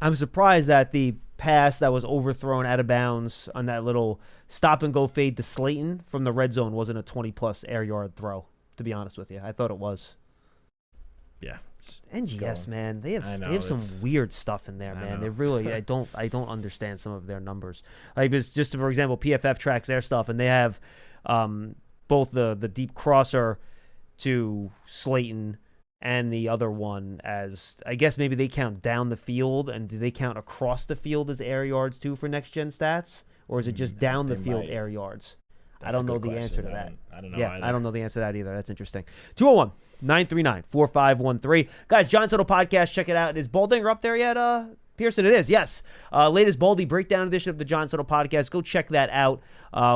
I'm surprised that the pass that was overthrown out of bounds on that little stop-and-go fade to Slayton from the red zone wasn't a 20-plus air yard throw, to be honest with you. I thought it was. Yeah. NGS, man, they have some weird stuff in there, man. They really, I don't understand some of their numbers. Like, it's just for example, PFF tracks their stuff, and they have both the deep crosser to Slayton and the other one as, I guess maybe they count down the field, and do they count across the field as air yards too for next gen stats, or is it just down the field air yards? I don't know the answer to that. I don't know. Yeah, either. I don't know the answer to that either. That's interesting. 201-939-4513. Guys, Giants Huddle Podcast, check it out. Is Baldinger up there yet, Pearson? It is, yes. Latest Baldy breakdown edition of the Giants Huddle Podcast. Go check that out.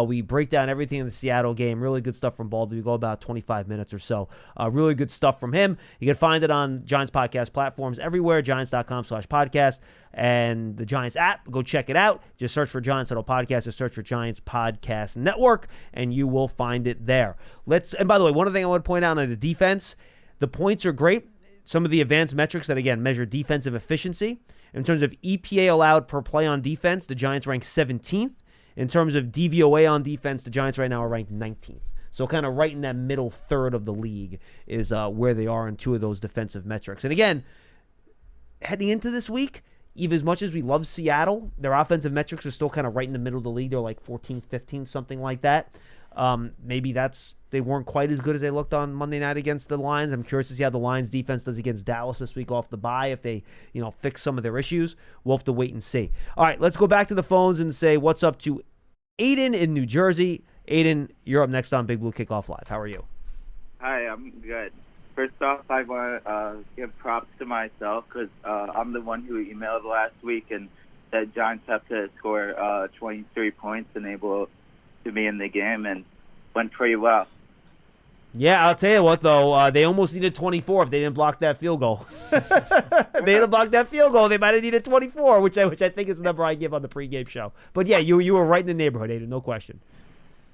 We break down everything in the Seattle game. Really good stuff from Baldy. We go about 25 minutes or so. Really good stuff from him. You can find it on Giants Podcast platforms everywhere, giants.com/podcast, and the Giants app. Go check it out. Just search for Giants Huddle Podcast or search for Giants Podcast Network, and you will find it there. And by the way, one other thing I want to point out on the defense, the points are great. Some of the advanced metrics that, again, measure defensive efficiency. In terms of EPA allowed per play on defense, the Giants rank 17th. In terms of DVOA on defense, the Giants right now are ranked 19th. So kind of right in that middle third of the league is where they are in two of those defensive metrics. And again, heading into this week, even as much as we love Seattle, their offensive metrics are still kind of right in the middle of the league. They're like 14th, 15th, something like that. Maybe they weren't quite as good as they looked on Monday night against the Lions. I'm curious to see how the Lions defense does against Dallas this week off the bye. If they, fix some of their issues, we'll have to wait and see. All right, let's go back to the phones and say what's up to Aiden in New Jersey. Aiden, you're up next on Big Blue Kickoff Live. How are you? Hi, I'm good. First off, I want to give props to myself because I'm the one who emailed last week and said Giants have to score 23 points and able to be in the game, and went pretty well. Yeah, I'll tell you what, though. They almost needed 24 if they didn't block that field goal. If they didn't block that field goal, they might have needed 24, which I think is the number I give on the pregame show. But, yeah, you were right in the neighborhood, Aiden, no question.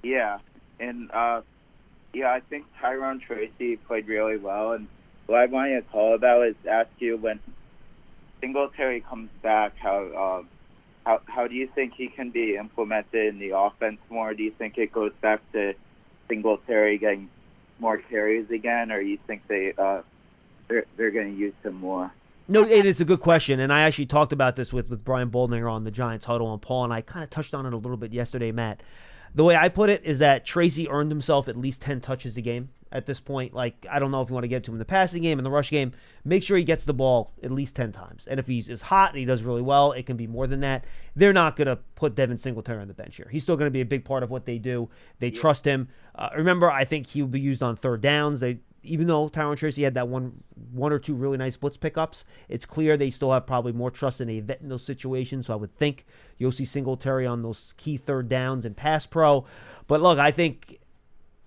Yeah, and, I think Tyrone Tracy played really well. And what I wanted to call about is ask you, when Singletary comes back, how do you think he can be implemented in the offense more? Do you think it goes back to Singletary getting more carries again, or you think they're going to use him more? No, it is a good question, and I actually talked about this with Brian Baldinger on the Giants Huddle, and Paul and I kind of touched on it a little bit yesterday, Matt. The way I put it is that Tracy earned himself at least 10 touches a game at this point. Like, I don't know if you want to get to him in the passing game and the rush game. Make sure he gets the ball at least 10 times. And if he's hot and he does really well, it can be more than that. They're not going to put Devin Singletary on the bench here. He's still going to be a big part of what they do. They trust him. Remember, I think he will be used on third downs. Even though Tyrone Tracy had that one or two really nice blitz pickups, it's clear they still have probably more trust in a vet in those situations. So I would think you'll see Singletary on those key third downs and pass pro. But look, I think,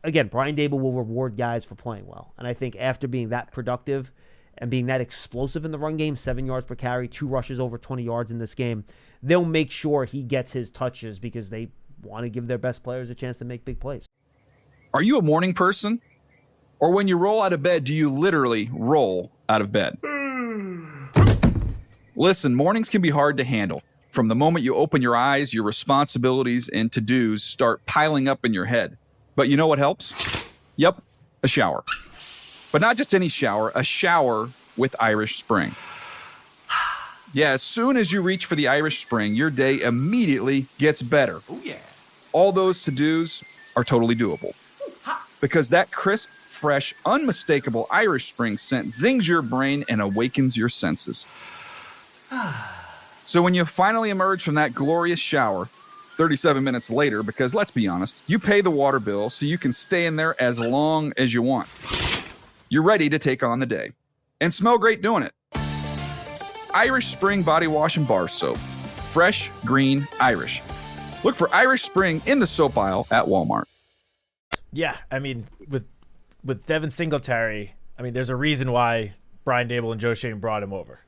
again, Brian Daboll will reward guys for playing well. And I think after being that productive and being that explosive in the run game, 7 yards per carry, 2 rushes over 20 yards in this game, they'll make sure he gets his touches because they want to give their best players a chance to make big plays. Are you a morning person? Or when you roll out of bed, do you literally roll out of bed? Listen, mornings can be hard to handle. From the moment you open your eyes, your responsibilities and to-dos start piling up in your head. But you know what helps? Yep, a shower. But not just any shower, a shower with Irish Spring. Yeah, as soon as you reach for the Irish Spring, your day immediately gets better. Oh, yeah. All those to-dos are totally doable. Because that crisp, fresh, unmistakable Irish Spring scent zings your brain and awakens your senses. So when you finally emerge from that glorious shower, 37 minutes later because, let's be honest, you pay the water bill so you can stay in there as long as you want. You're ready to take on the day and smell great doing it. Irish Spring Body Wash and Bar Soap. Fresh, green, Irish. Look for Irish Spring in the soap aisle at Walmart. Yeah, I mean, with Devin Singletary, I mean, there's a reason why Brian Dable and Joe Schoen brought him over.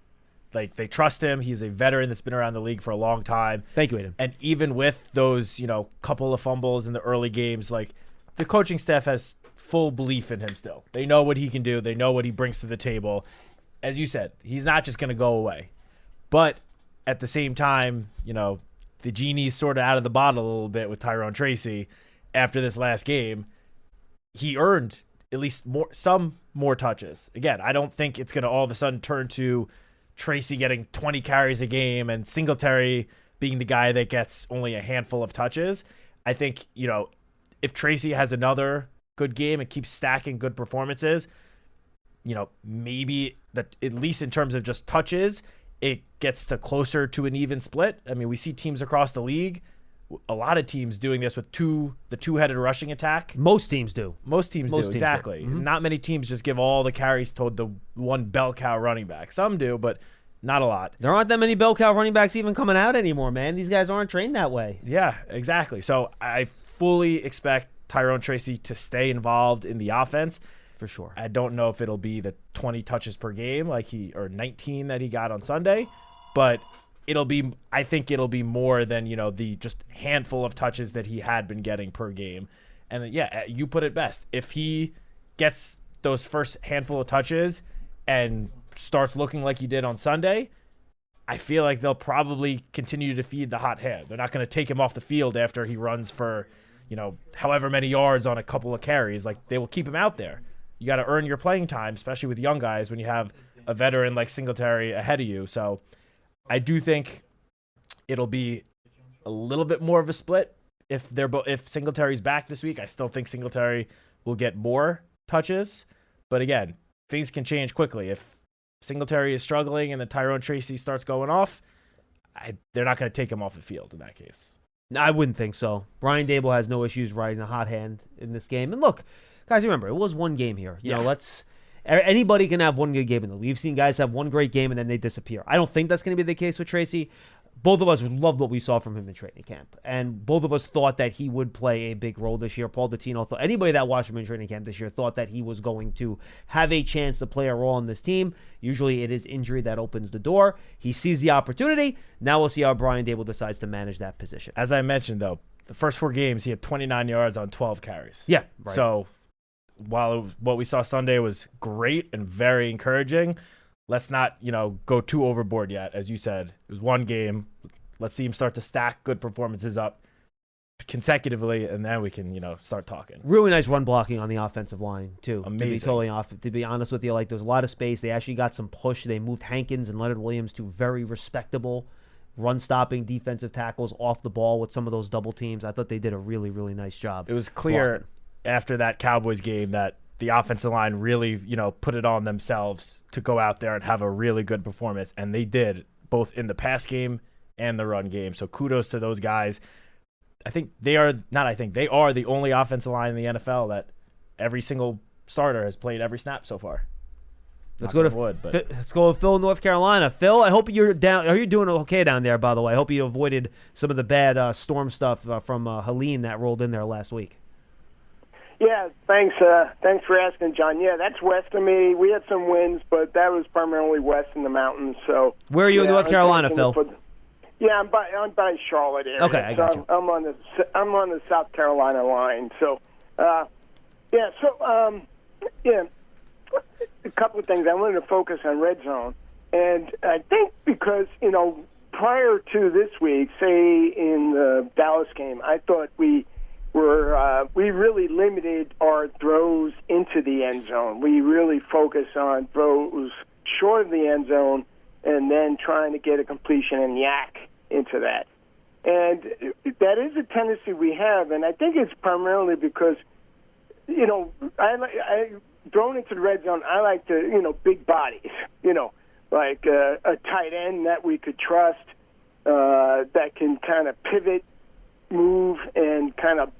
Like, they trust him. He's a veteran that's been around the league for a long time. Thank you, Aiden. And even with those, couple of fumbles in the early games, like, the coaching staff has full belief in him still. They know what he can do. They know what he brings to the table. As you said, he's not just going to go away. But at the same time, the genie's sort of out of the bottle a little bit with Tyrone Tracy after this last game. He earned at least some more touches. Again, I don't think it's going to all of a sudden turn to Tracy getting 20 carries a game and Singletary being the guy that gets only a handful of touches. I think, if Tracy has another good game and keeps stacking good performances, maybe that at least in terms of just touches, it gets to closer to an even split. I mean, we see teams across the league, a lot of teams doing this with the two-headed rushing attack. Most teams do. Most teams do, exactly. Mm-hmm. Not many teams just give all the carries to the one bell cow running back. Some do, but not a lot. There aren't that many bell cow running backs even coming out anymore, man. These guys aren't trained that way. Yeah, exactly. So I fully expect Tyrone Tracy to stay involved in the offense. For sure. I don't know if it'll be the 20 touches per game or 19 that he got on Sunday, but I think it'll be more than, the just handful of touches that he had been getting per game. And yeah, you put it best. If he gets those first handful of touches and starts looking like he did on Sunday, I feel like they'll probably continue to feed the hot hand. They're not going to take him off the field after he runs for, however many yards on a couple of carries. Like, they will keep him out there. You got to earn your playing time, especially with young guys when you have a veteran like Singletary ahead of you. So I do think it'll be a little bit more of a split if Singletary's back this week. I still think Singletary will get more touches, but again, things can change quickly. If Singletary is struggling and then Tyrone Tracy starts going off, they're not going to take him off the field in that case. No, I wouldn't think so. Brian Dable has no issues riding a hot hand in this game. And look, guys, remember, it was one game here. Anybody can have one good game in the league. We've seen guys have one great game and then they disappear. I don't think that's going to be the case with Tracy. Both of us loved what we saw from him in training camp. And both of us thought that he would play a big role this year. Paul Dottino thought, anybody that watched him in training camp this year thought that he was going to have a chance to play a role on this team. Usually it is injury that opens the door. He sees the opportunity. Now we'll see how Brian Dable decides to manage that position. As I mentioned, though, the first 4 games, he had 29 yards on 12 carries. Yeah, right. So while what we saw Sunday was great and very encouraging, let's not, go too overboard yet. As you said, it was one game. Let's see him start to stack good performances up consecutively, and then we can, start talking. Really nice run blocking on the offensive line, too. Amazing. To be honest with you, there was a lot of space. They actually got some push. They moved Hankins and Leonard Williams to very respectable run-stopping defensive tackles off the ball with some of those double teams. I thought they did a really, really nice job. It was clear after that Cowboys game that the offensive line really, put it on themselves to go out there and have a really good performance, and they did, both in the pass game and the run game. So kudos to those guys. They are the only offensive line in the NFL that every single starter has played every snap so far. Let's go to Phil in North Carolina. Phil, I hope you're down. Are you doing okay down there, by the way? I hope you avoided some of the bad storm stuff from Helene that rolled in there last week. Yeah, thanks. Thanks for asking, John. Yeah, that's west of me. We had some winds, but that was primarily west in the mountains. So where are you in North Carolina, Phil? I'm by Charlotte area. Okay, I got you. I'm on the South Carolina line. So, a couple of things. I wanted to focus on red zone, and I think because prior to this week, say in the Dallas game, I thought we really limited our throws into the end zone. We really focused on throws short of the end zone and then trying to get a completion and yak into that. And that is a tendency we have, and I think it's primarily because, I thrown into the red zone, I like to, big bodies, like a tight end that we could trust, that can kind of pivot move and kind of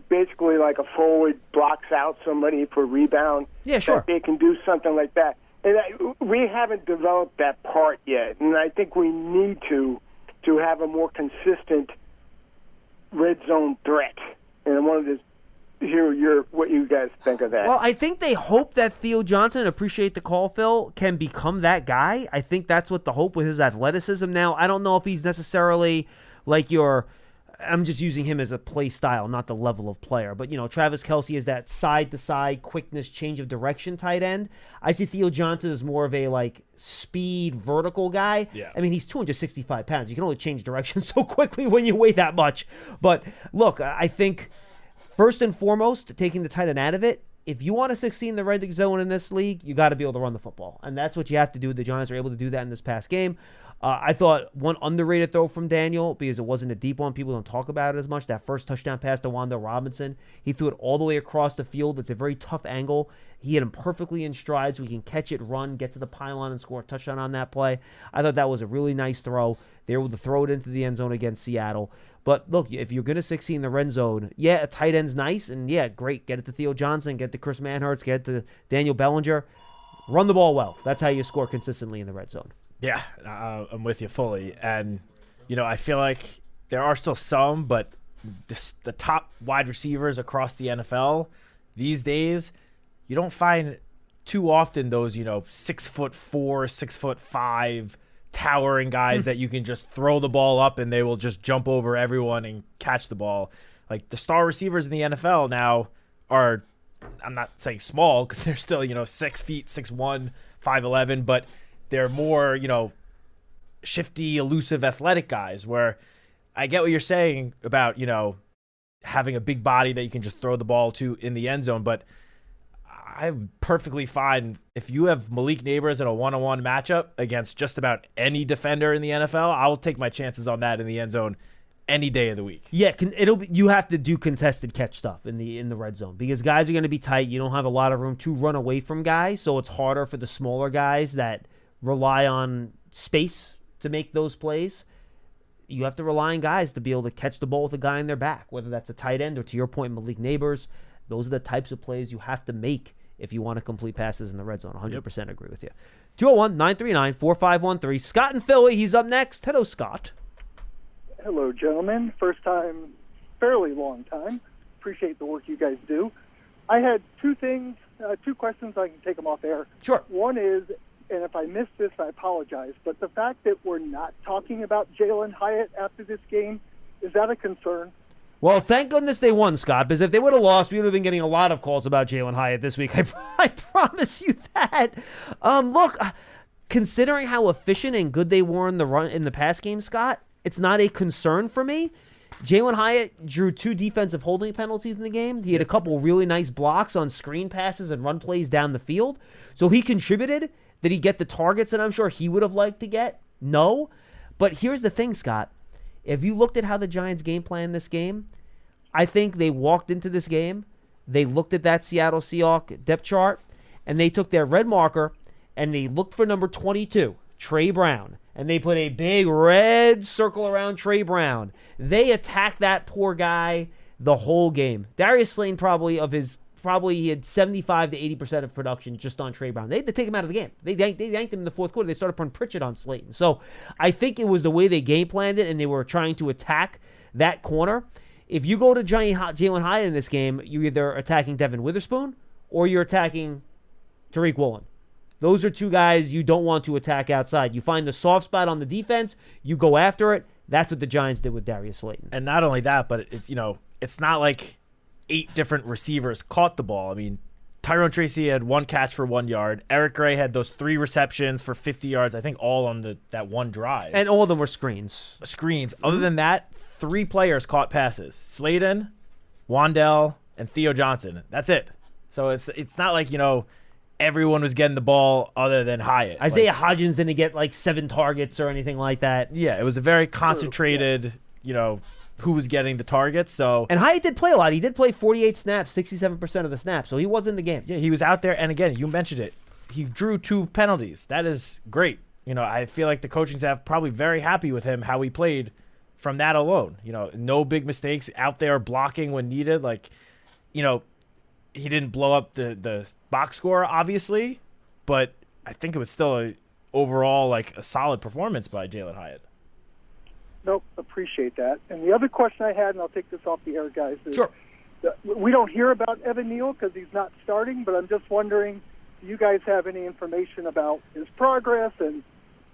basically like a forward blocks out somebody for rebound. Yeah, sure. That they can do something like that. And we haven't developed that part yet, and I think we need to have a more consistent red zone threat. And I wanted to hear what you guys think of that. Well, I think they hope that Theo Johnson, appreciate the call, Phil, can become that guy. I think that's what the hope with his athleticism. Now, I don't know if he's necessarily like I'm just using him as a play style, not the level of player. But, Travis Kelce is that side-to-side quickness, change of direction tight end. I see Theo Johnson as more of a, speed, vertical guy. Yeah. I mean, he's 265 pounds. You can only change direction so quickly when you weigh that much. But, look, I think, first and foremost, taking the tight end out of it, if you want to succeed in the red zone in this league, you got to be able to run the football. And that's what you have to do. The Giants are able to do that in this past game. I thought one underrated throw from Daniel, because it wasn't a deep one. People don't talk about it as much. That first touchdown pass to Wan'Dale Robinson. He threw it all the way across the field. It's a very tough angle. He hit him perfectly in stride so he can catch it, run, get to the pylon, and score a touchdown on that play. I thought that was a really nice throw. They were able to throw it into the end zone against Seattle. But look, if you're going to succeed in the red zone, yeah, a tight end's nice, and yeah, great. Get it to Theo Johnson, get it to Chris Manhurts, get it to Daniel Bellinger. Run the ball well. That's how you score consistently in the red zone. Yeah, I'm with you fully. And, I feel like there are still some, but the top wide receivers across the NFL these days, you don't find too often those, 6'4", 6'5", towering guys that you can just throw the ball up and they will just jump over everyone and catch the ball. Like the star receivers in the NFL now are, I'm not saying small because they're still, 6 feet, 6'1", 5'11", but they're more, shifty, elusive, athletic guys where I get what you're saying about, having a big body that you can just throw the ball to in the end zone, but I'm perfectly fine if you have Malik Neighbors in a one-on-one matchup against just about any defender in the NFL. I will take my chances on that in the end zone any day of the week. Yeah, you have to do contested catch stuff in the red zone because guys are going to be tight. You don't have a lot of room to run away from guys, so it's harder for the smaller guys that rely on space to make those plays. You have to rely on guys to be able to catch the ball with a guy in their back, whether that's a tight end or, to your point, Malik Neighbors. Those are the types of plays you have to make if you want to complete passes in the red zone. 100% agree with you. 201-939-4513. Scott in Philly, he's up next. Hello, Scott. Hello, gentlemen. First time, fairly long time. Appreciate the work you guys do. I had two questions. I can take them off air. Sure. One is, and if I missed this, I apologize, but the fact that we're not talking about Jalen Hyatt after this game, is that a concern? Well, thank goodness they won, Scott, because if they would have lost, we would have been getting a lot of calls about Jalen Hyatt this week. I promise you that. Look, considering how efficient and good they were in the pass game, Scott, it's not a concern for me. Jalen Hyatt drew 2 defensive holding penalties in the game. He had a couple really nice blocks on screen passes and run plays down the field. So he contributed. Did he get the targets that I'm sure he would have liked to get? No. But here's the thing, Scott. If you looked at how the Giants game planned this game, I think they walked into this game, they looked at that Seattle Seahawks depth chart, and they took their red marker, and they looked for number 22, Trey Brown, and they put a big red circle around Trey Brown. They attacked that poor guy the whole game. Darius Slayton he had 75 to 80% of production just on Trey Brown. They had to take him out of the game. They yanked him in the fourth quarter. They started putting Pritchett on Slayton. So I think it was the way they game planned it, and they were trying to attack that corner. If you go to Jalen Hyatt in this game, you're either attacking Devin Witherspoon or you're attacking Tariq Woolen. Those are 2 guys you don't want to attack outside. You find the soft spot on the defense, you go after it. That's what the Giants did with Darius Slayton. And not only that, but it's not like 8 different receivers caught the ball. I mean, Tyrone Tracy had 1 catch for 1 yard. Eric Gray had those 3 receptions for 50 yards, I think all on that one drive. And all of them were screens. Other than that, 3 players caught passes. Slayton, Wan'Dale, and Theo Johnson. That's it. So it's not like, everyone was getting the ball other than Hyatt. Isaiah Hodgins didn't get 7 targets or anything like that. Yeah, it was a very concentrated, who was getting the targets. And Hyatt did play a lot. He did play 48 snaps, 67% of the snaps. So he was in the game. Yeah, he was out there. And again, you mentioned it. He drew 2 penalties. That is great. I feel like the coaching staff probably very happy with him, how he played from that alone. No big mistakes out there blocking when needed. He didn't blow up the box score, obviously, but I think it was still overall a solid performance by Jalen Hyatt. Nope, appreciate that. And the other question I had, and I'll take this off the air, guys, is sure. We don't hear about Evan Neal because he's not starting, but I'm just wondering, do you guys have any information about his progress and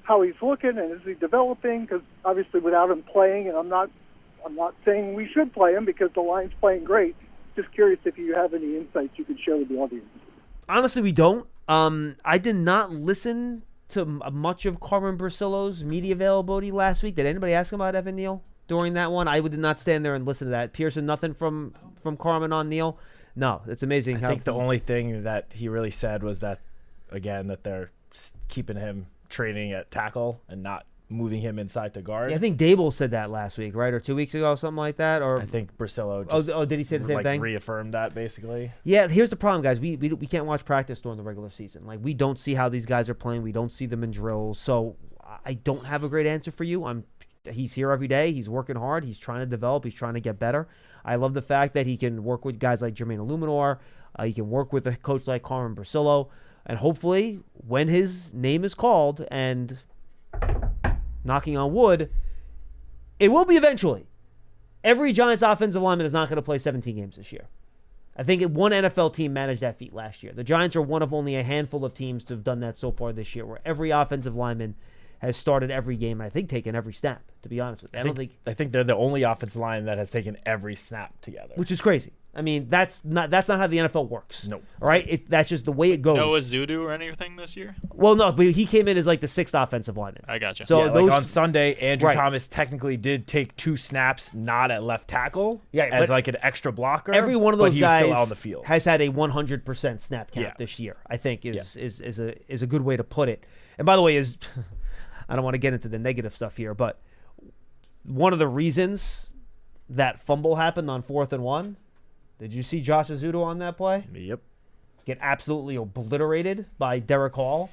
how he's looking, and is he developing? Because obviously without him playing, and I'm not saying we should play him because the line's playing great. Just curious if you have any insights you could share with the audience. Honestly, we don't. I did not listen to much of Carmen Brasillo's media availability last week. Did anybody ask him about Evan Neal during that one? I did not stand there and listen to that. Pearson, nothing from Carmen on Neal? No, it's amazing. I think the only thing that he really said was that, again, that they're keeping him training at tackle and not moving him inside to guard. Yeah, I think Dable said that last week, right? Or 2 weeks ago, something like that. Or I think Brasillo just did he say the same thing? Reaffirmed that, basically. Yeah, here's the problem, guys. We can't watch practice during the regular season. We don't see how these guys are playing. We don't see them in drills. So I don't have a great answer for you. He's here every day. He's working hard. He's trying to develop. He's trying to get better. I love the fact that he can work with guys like Jermaine Illuminor. He can work with a coach like Carmen Brasillo. And hopefully, when his name is called, and knocking on wood, it will be eventually. Every Giants offensive lineman is not going to play 17 games this year. I think one NFL team managed that feat last year. The Giants are one of only a handful of teams to have done that so far this year, where every offensive lineman has started every game, and I think taken every snap, to be honest with you. I think they're the only offensive line that has taken every snap together. Which is crazy. I mean, that's not how the NFL works. Nope. All right? That's just the way it goes. Noah Zudu or anything this year? Well, no, but he came in as the 6th offensive lineman. I gotcha. So on Sunday, Andrew Thomas technically did take 2 snaps not at left tackle as an extra blocker. Every one of those guys guys still out on the field. has had a 100% snap count this year, I think is a good way to put it. And by the way, I don't want to get into the negative stuff here, but one of the reasons that fumble happened on 4th and 1, did you see Josh Azudo on that play? Yep. Get absolutely obliterated by Derek Hall.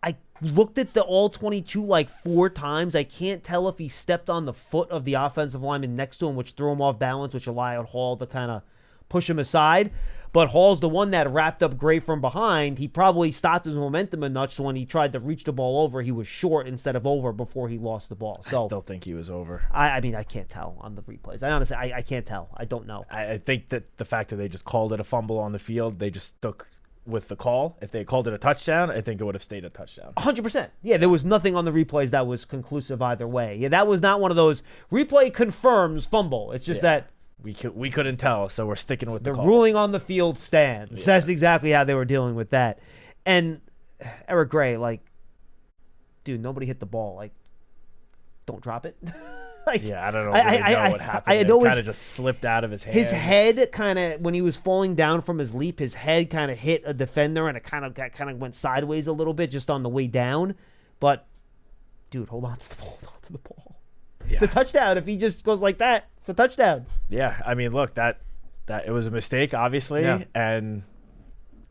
I looked at the all-22 4 times. I can't tell if he stepped on the foot of the offensive lineman next to him, which threw him off balance, which allowed Hall to kind of push him aside. But Hall's the one that wrapped up Gray from behind. He probably stopped his momentum a notch, so when he tried to reach the ball over, he was short instead of over before he lost the ball. So I still think he was over. I mean, I can't tell on the replays. I honestly can't tell. I don't know. I think that the fact that they just called it a fumble on the field, they just stuck with the call. If they called it a touchdown, I think it would have stayed a touchdown. 100%. Yeah, there was nothing on the replays that was conclusive either way. Yeah, that was not one of those replay confirms fumble. It's just that we couldn't tell, so we're sticking with the call. Ruling on the field stands. Yeah. That's exactly how they were dealing with that. And Eric Gray, dude, nobody hit the ball. Don't drop it. I don't know what happened. It kind of just slipped out of his hand. His head kind of, when he was falling down from his leap, his head kind of hit a defender, and it kind of went sideways a little bit just on the way down. But, dude, hold on to the ball. Yeah. It's a touchdown. If he just goes like that, it's a touchdown. Yeah, I mean, look, that it was a mistake, obviously, and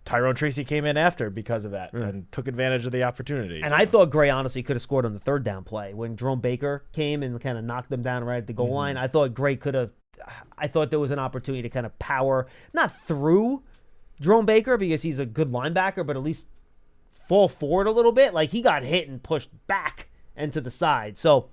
Tyrone Tracy came in after because of that and took advantage of the opportunity. And I thought Gray honestly could have scored on the 3rd down play when Jerome Baker came and kind of knocked them down right at the goal line. I thought Gray could have. I thought there was an opportunity to kind of power not through Jerome Baker because he's a good linebacker, but at least fall forward a little bit. He got hit and pushed back and to the side. So.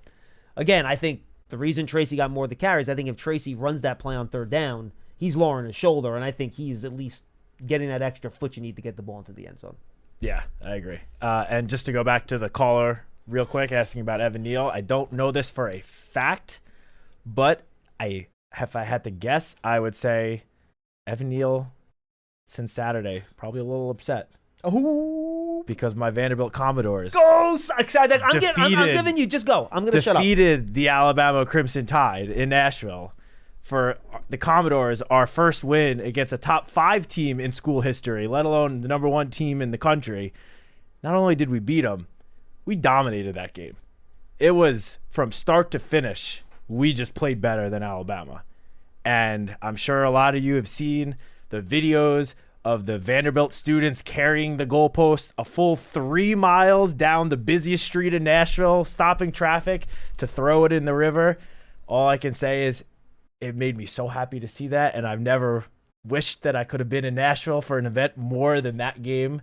Again, I think the reason Tracy got more of the carries, I think if Tracy runs that play on 3rd down, he's lowering his shoulder, and I think he's at least getting that extra foot you need to get the ball into the end zone. Yeah, I agree. And just to go back to the caller real quick, asking about Evan Neal, I don't know this for a fact, but if I had to guess, I would say Evan Neal, since Saturday, probably a little upset. Oh, because my Vanderbilt Commodores I'm giving you, just go. I'm going to shut up. Defeated the Alabama Crimson Tide in Nashville. For the Commodores, our first win against a top 5 team in school history, let alone the number 1 team in the country. Not only did we beat them, we dominated that game. It was from start to finish, we just played better than Alabama. And I'm sure a lot of you have seen the videos of the Vanderbilt students carrying the goalpost a full 3 miles down the busiest street in Nashville, stopping traffic to throw it in the river. all I can say is it made me so happy to see that, and I've never wished that I could have been in Nashville for an event more than that game.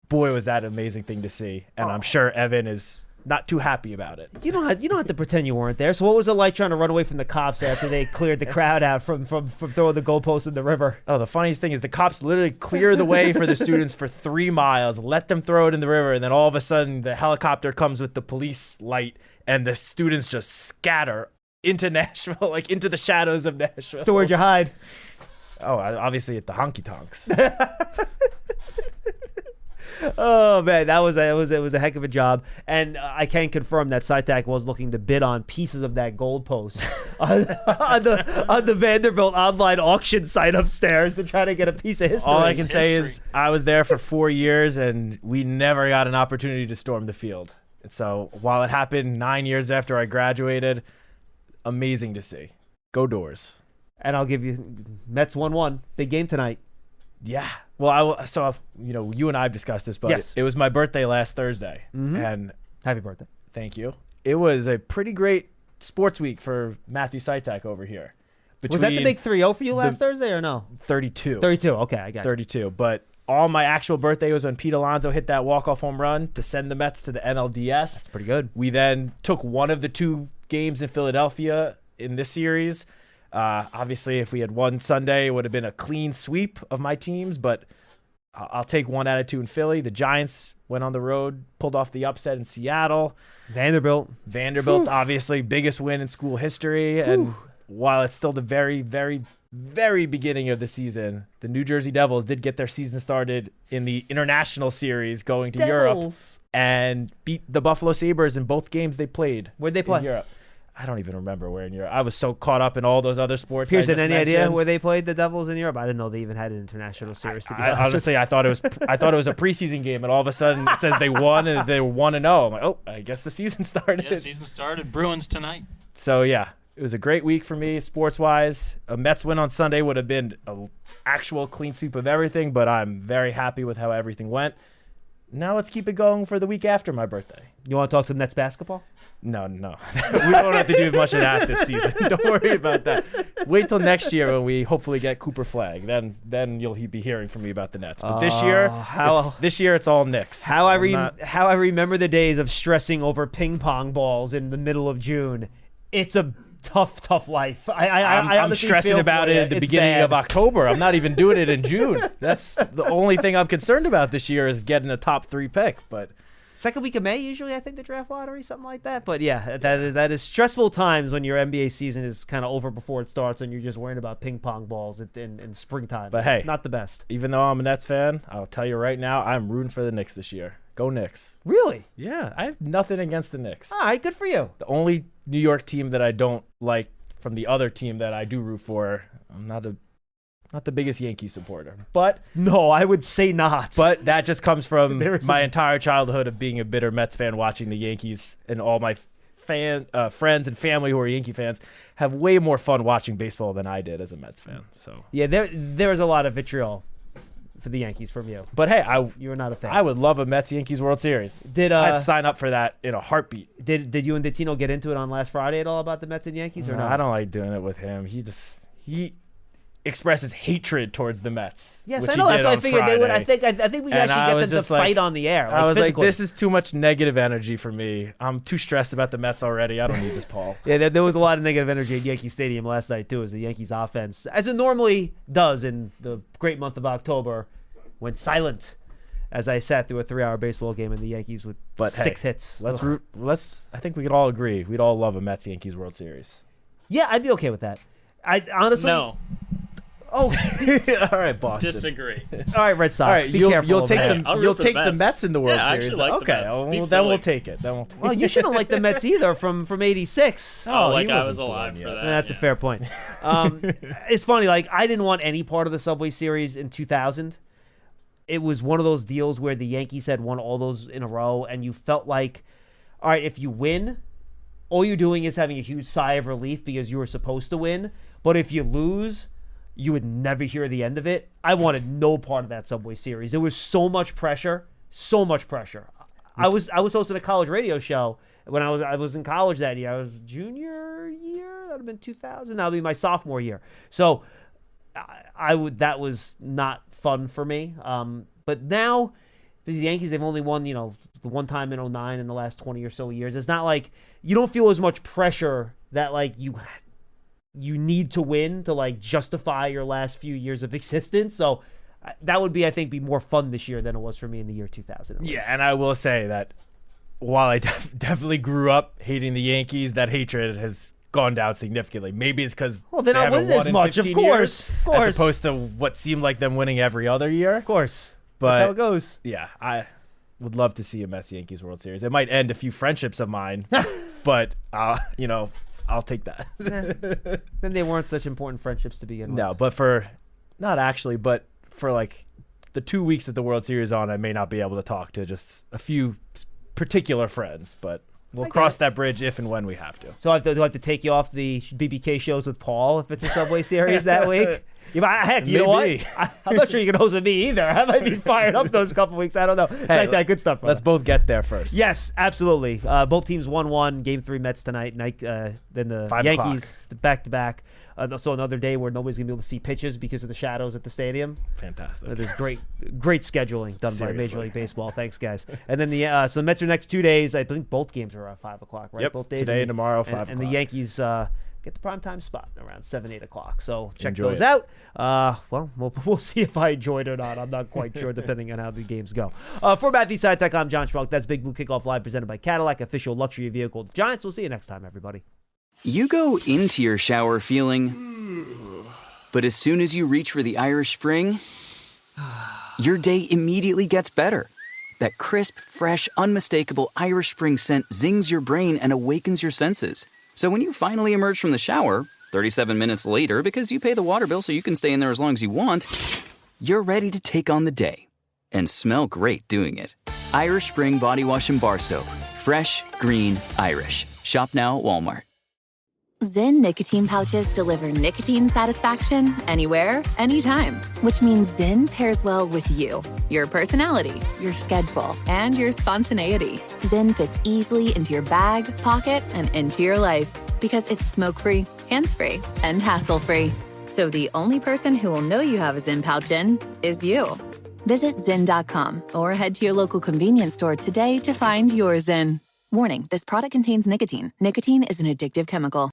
Boy, was that an amazing thing to see, and I'm sure Evan is not too happy about it. You don't have to pretend you weren't there. So what was it like trying to run away from the cops after they cleared the crowd out from throwing the goalposts in the river? Oh, the funniest thing is the cops literally clear the way for the students for 3 miles, let them throw it in the river, and then all of a sudden the helicopter comes with the police light, and the students just scatter into Nashville, like into the shadows of Nashville. So where'd you hide? Oh, obviously at the honky tonks. Oh man, it was a heck of a job, and I can confirm that Citak was looking to bid on pieces of that gold post on the Vanderbilt online auction site upstairs to try to get a piece of history. All I can say is I was there for 4 years, and we never got an opportunity to storm the field. And so while it happened 9 years after I graduated, amazing to see. Go Doors. And I'll give you Mets 1-1. Big game tonight. Yeah. Well, you and I have discussed this, but yes. It was my birthday last Thursday. Mm-hmm. And happy birthday. Thank you. It was a pretty great sports week for Matthew Citak over here. Was that the big 3-0 for you last Thursday or no? 32. 32. Okay, I got it. 32. But all my actual birthday was when Pete Alonso hit that walk-off home run to send the Mets to the NLDS. That's pretty good. We then took one of the 2 games in Philadelphia in this series. Obviously, if we had won Sunday, it would have been a clean sweep of my teams, but I'll take 1 out of 2 in Philly. The Giants went on the road, pulled off the upset in Seattle. Vanderbilt, obviously, biggest win in school history. And while it's still the very, very, very beginning of the season, the New Jersey Devils did get their season started in the international series going to Europe and beat the Buffalo Sabres in both games they played. Where'd they play? In Europe. I don't even remember where in Europe. I was so caught up in all those other sports. Pearson, any idea where they played the Devils in Europe? I didn't know they even had an international series. Honestly, I thought it was a preseason game, and all of a sudden it says they won and they were 1-0. I'm like, oh, I guess the season started. Yeah, season started. Bruins tonight. So yeah, it was a great week for me sports-wise. A Mets win on Sunday would have been an actual clean sweep of everything, but I'm very happy with how everything went. Now let's keep it going for the week after my birthday. You want to talk some Nets basketball? No. We don't have to do much of that this season. Don't worry about that. Wait till next year when we hopefully get Cooper Flagg. Then you'll be hearing from me about the Nets. But this year it's all Knicks. How I remember the days of stressing over ping pong balls in the middle of June. It's a tough life. I'm stressing about it at the beginning of October. I'm not even doing it in June. That's the only thing I'm concerned about this year is getting a top 3 pick. But second week of May, usually, I think, the draft lottery, something like that. But yeah, that is stressful times when your NBA season is kind of over before it starts and you're just worrying about ping pong balls in springtime. But hey, not the best. Even though I'm a Nets fan, I'll tell you right now, I'm rooting for the Knicks this year. Go Knicks. Really? Yeah, I have nothing against the Knicks. All right, good for you. The only New York team that I don't like from the other team that I do root for, I'm not the biggest Yankees supporter. But no, I would say not. But that just comes from my entire childhood of being a bitter Mets fan, watching the Yankees, and all my friends and family who are Yankee fans have way more fun watching baseball than I did as a Mets fan. So yeah, there was a lot of vitriol for the Yankees from you. But hey, you were not a fan. I would love a Mets-Yankees World Series. I'd sign up for that in a heartbeat. Did you and Ditino get into it on last Friday at all about the Mets and Yankees or no? I don't like doing it with him. He expresses hatred towards the Mets. Yes, I know. That's what I figured they would. I think we actually get them to fight on the air. I was like, this is too much negative energy for me. I'm too stressed about the Mets already. I don't need this, Paul. Yeah, there was a lot of negative energy at Yankee Stadium last night too, as the Yankees offense, as it normally does in the great month of October, went silent as I sat through a 3-hour baseball game in the Yankees with 6 hits. I think we could all agree. We'd all love a Mets-Yankees World Series. Yeah, I'd be okay with that. I honestly... No. Oh, all right, Boston. Disagree. All right, Red Sox. All right, you'll take the Mets in the World Series. I actually like okay, the Mets. Well, then we'll take it. Well, you shouldn't like the Mets either from '86. Oh, like I was alive for that. That's a fair point. It's funny. Like I didn't want any part of the Subway Series in 2000. It was one of those deals where the Yankees had won all those in a row, and you felt like, all right, if you win, all you're doing is having a huge sigh of relief because you were supposed to win. But if you lose, you would never hear the end of it. I wanted no part of that Subway Series. There was so much pressure. I was hosting a college radio show when I was in college that year. I was junior year would have been 2000. That would be my sophomore year. So that was not fun for me. But now, the Yankees, they've only won, the one time in 2009 in the last 20 or so years. It's not like you don't feel as much pressure that like you need to win to like justify your last few years of existence. So that would be more fun this year than it was for me in the year 2000. Yeah, and I will say that while I definitely grew up hating the Yankees, that hatred has gone down significantly. Maybe it's because they're not winning as much, of course, as opposed to what seemed like them winning every other year. Of course, but that's how it goes. Yeah, I would love to see a Mets-Yankees World Series. It might end a few friendships of mine, but I'll take that. Then they weren't such important friendships to begin with. No, but for like the 2 weeks that the World Series is on, I may not be able to talk to just a few particular friends, but we'll cross that bridge if and when we have to. So do I have to take you off the BBK shows with Paul if it's a Subway Series that week? Heck, you know what? I'm not sure you can host with me either. I might be fired up those couple weeks. I don't know. It's like that good stuff. Let's both get there first. Yes, absolutely. Both teams 1-1. Game 3 Mets tonight. Then the 5 Yankees back-to-back. So another day where nobody's going to be able to see pitches because of the shadows at the stadium. Fantastic. There's great scheduling done by Major League Baseball. Thanks, guys. And then so the Mets are next 2 days. I think both games are around 5 o'clock, right? Yep, Both days. today and tomorrow, 5 o'clock. And the Yankees get the primetime spot around 7, 8 o'clock. So check Enjoy those it. out. We'll see if I enjoyed it or not. I'm not quite sure, depending on how the games go. For Matthew Citak, I'm John Schmeelk. That's Big Blue Kickoff Live, presented by Cadillac, official luxury vehicle of the Giants. We'll see you next time, everybody. You go into your shower feeling, but as soon as you reach for the Irish Spring, your day immediately gets better. That crisp, fresh, unmistakable Irish Spring scent zings your brain and awakens your senses. So when you finally emerge from the shower, 37 minutes later, because you pay the water bill so you can stay in there as long as you want, you're ready to take on the day and smell great doing it. Irish Spring Body Wash and Bar Soap. Fresh, green, Irish. Shop now at Walmart. Zyn nicotine pouches deliver nicotine satisfaction anywhere, anytime, which means Zyn pairs well with you, your personality, your schedule, and your spontaneity. Zyn fits easily into your bag, pocket, and into your life because it's smoke-free, hands-free, and hassle-free. So the only person who will know you have a Zyn pouch in is you. Visit Zyn.com or head to your local convenience store today to find your Zyn. Warning, this product contains nicotine. Nicotine is an addictive chemical.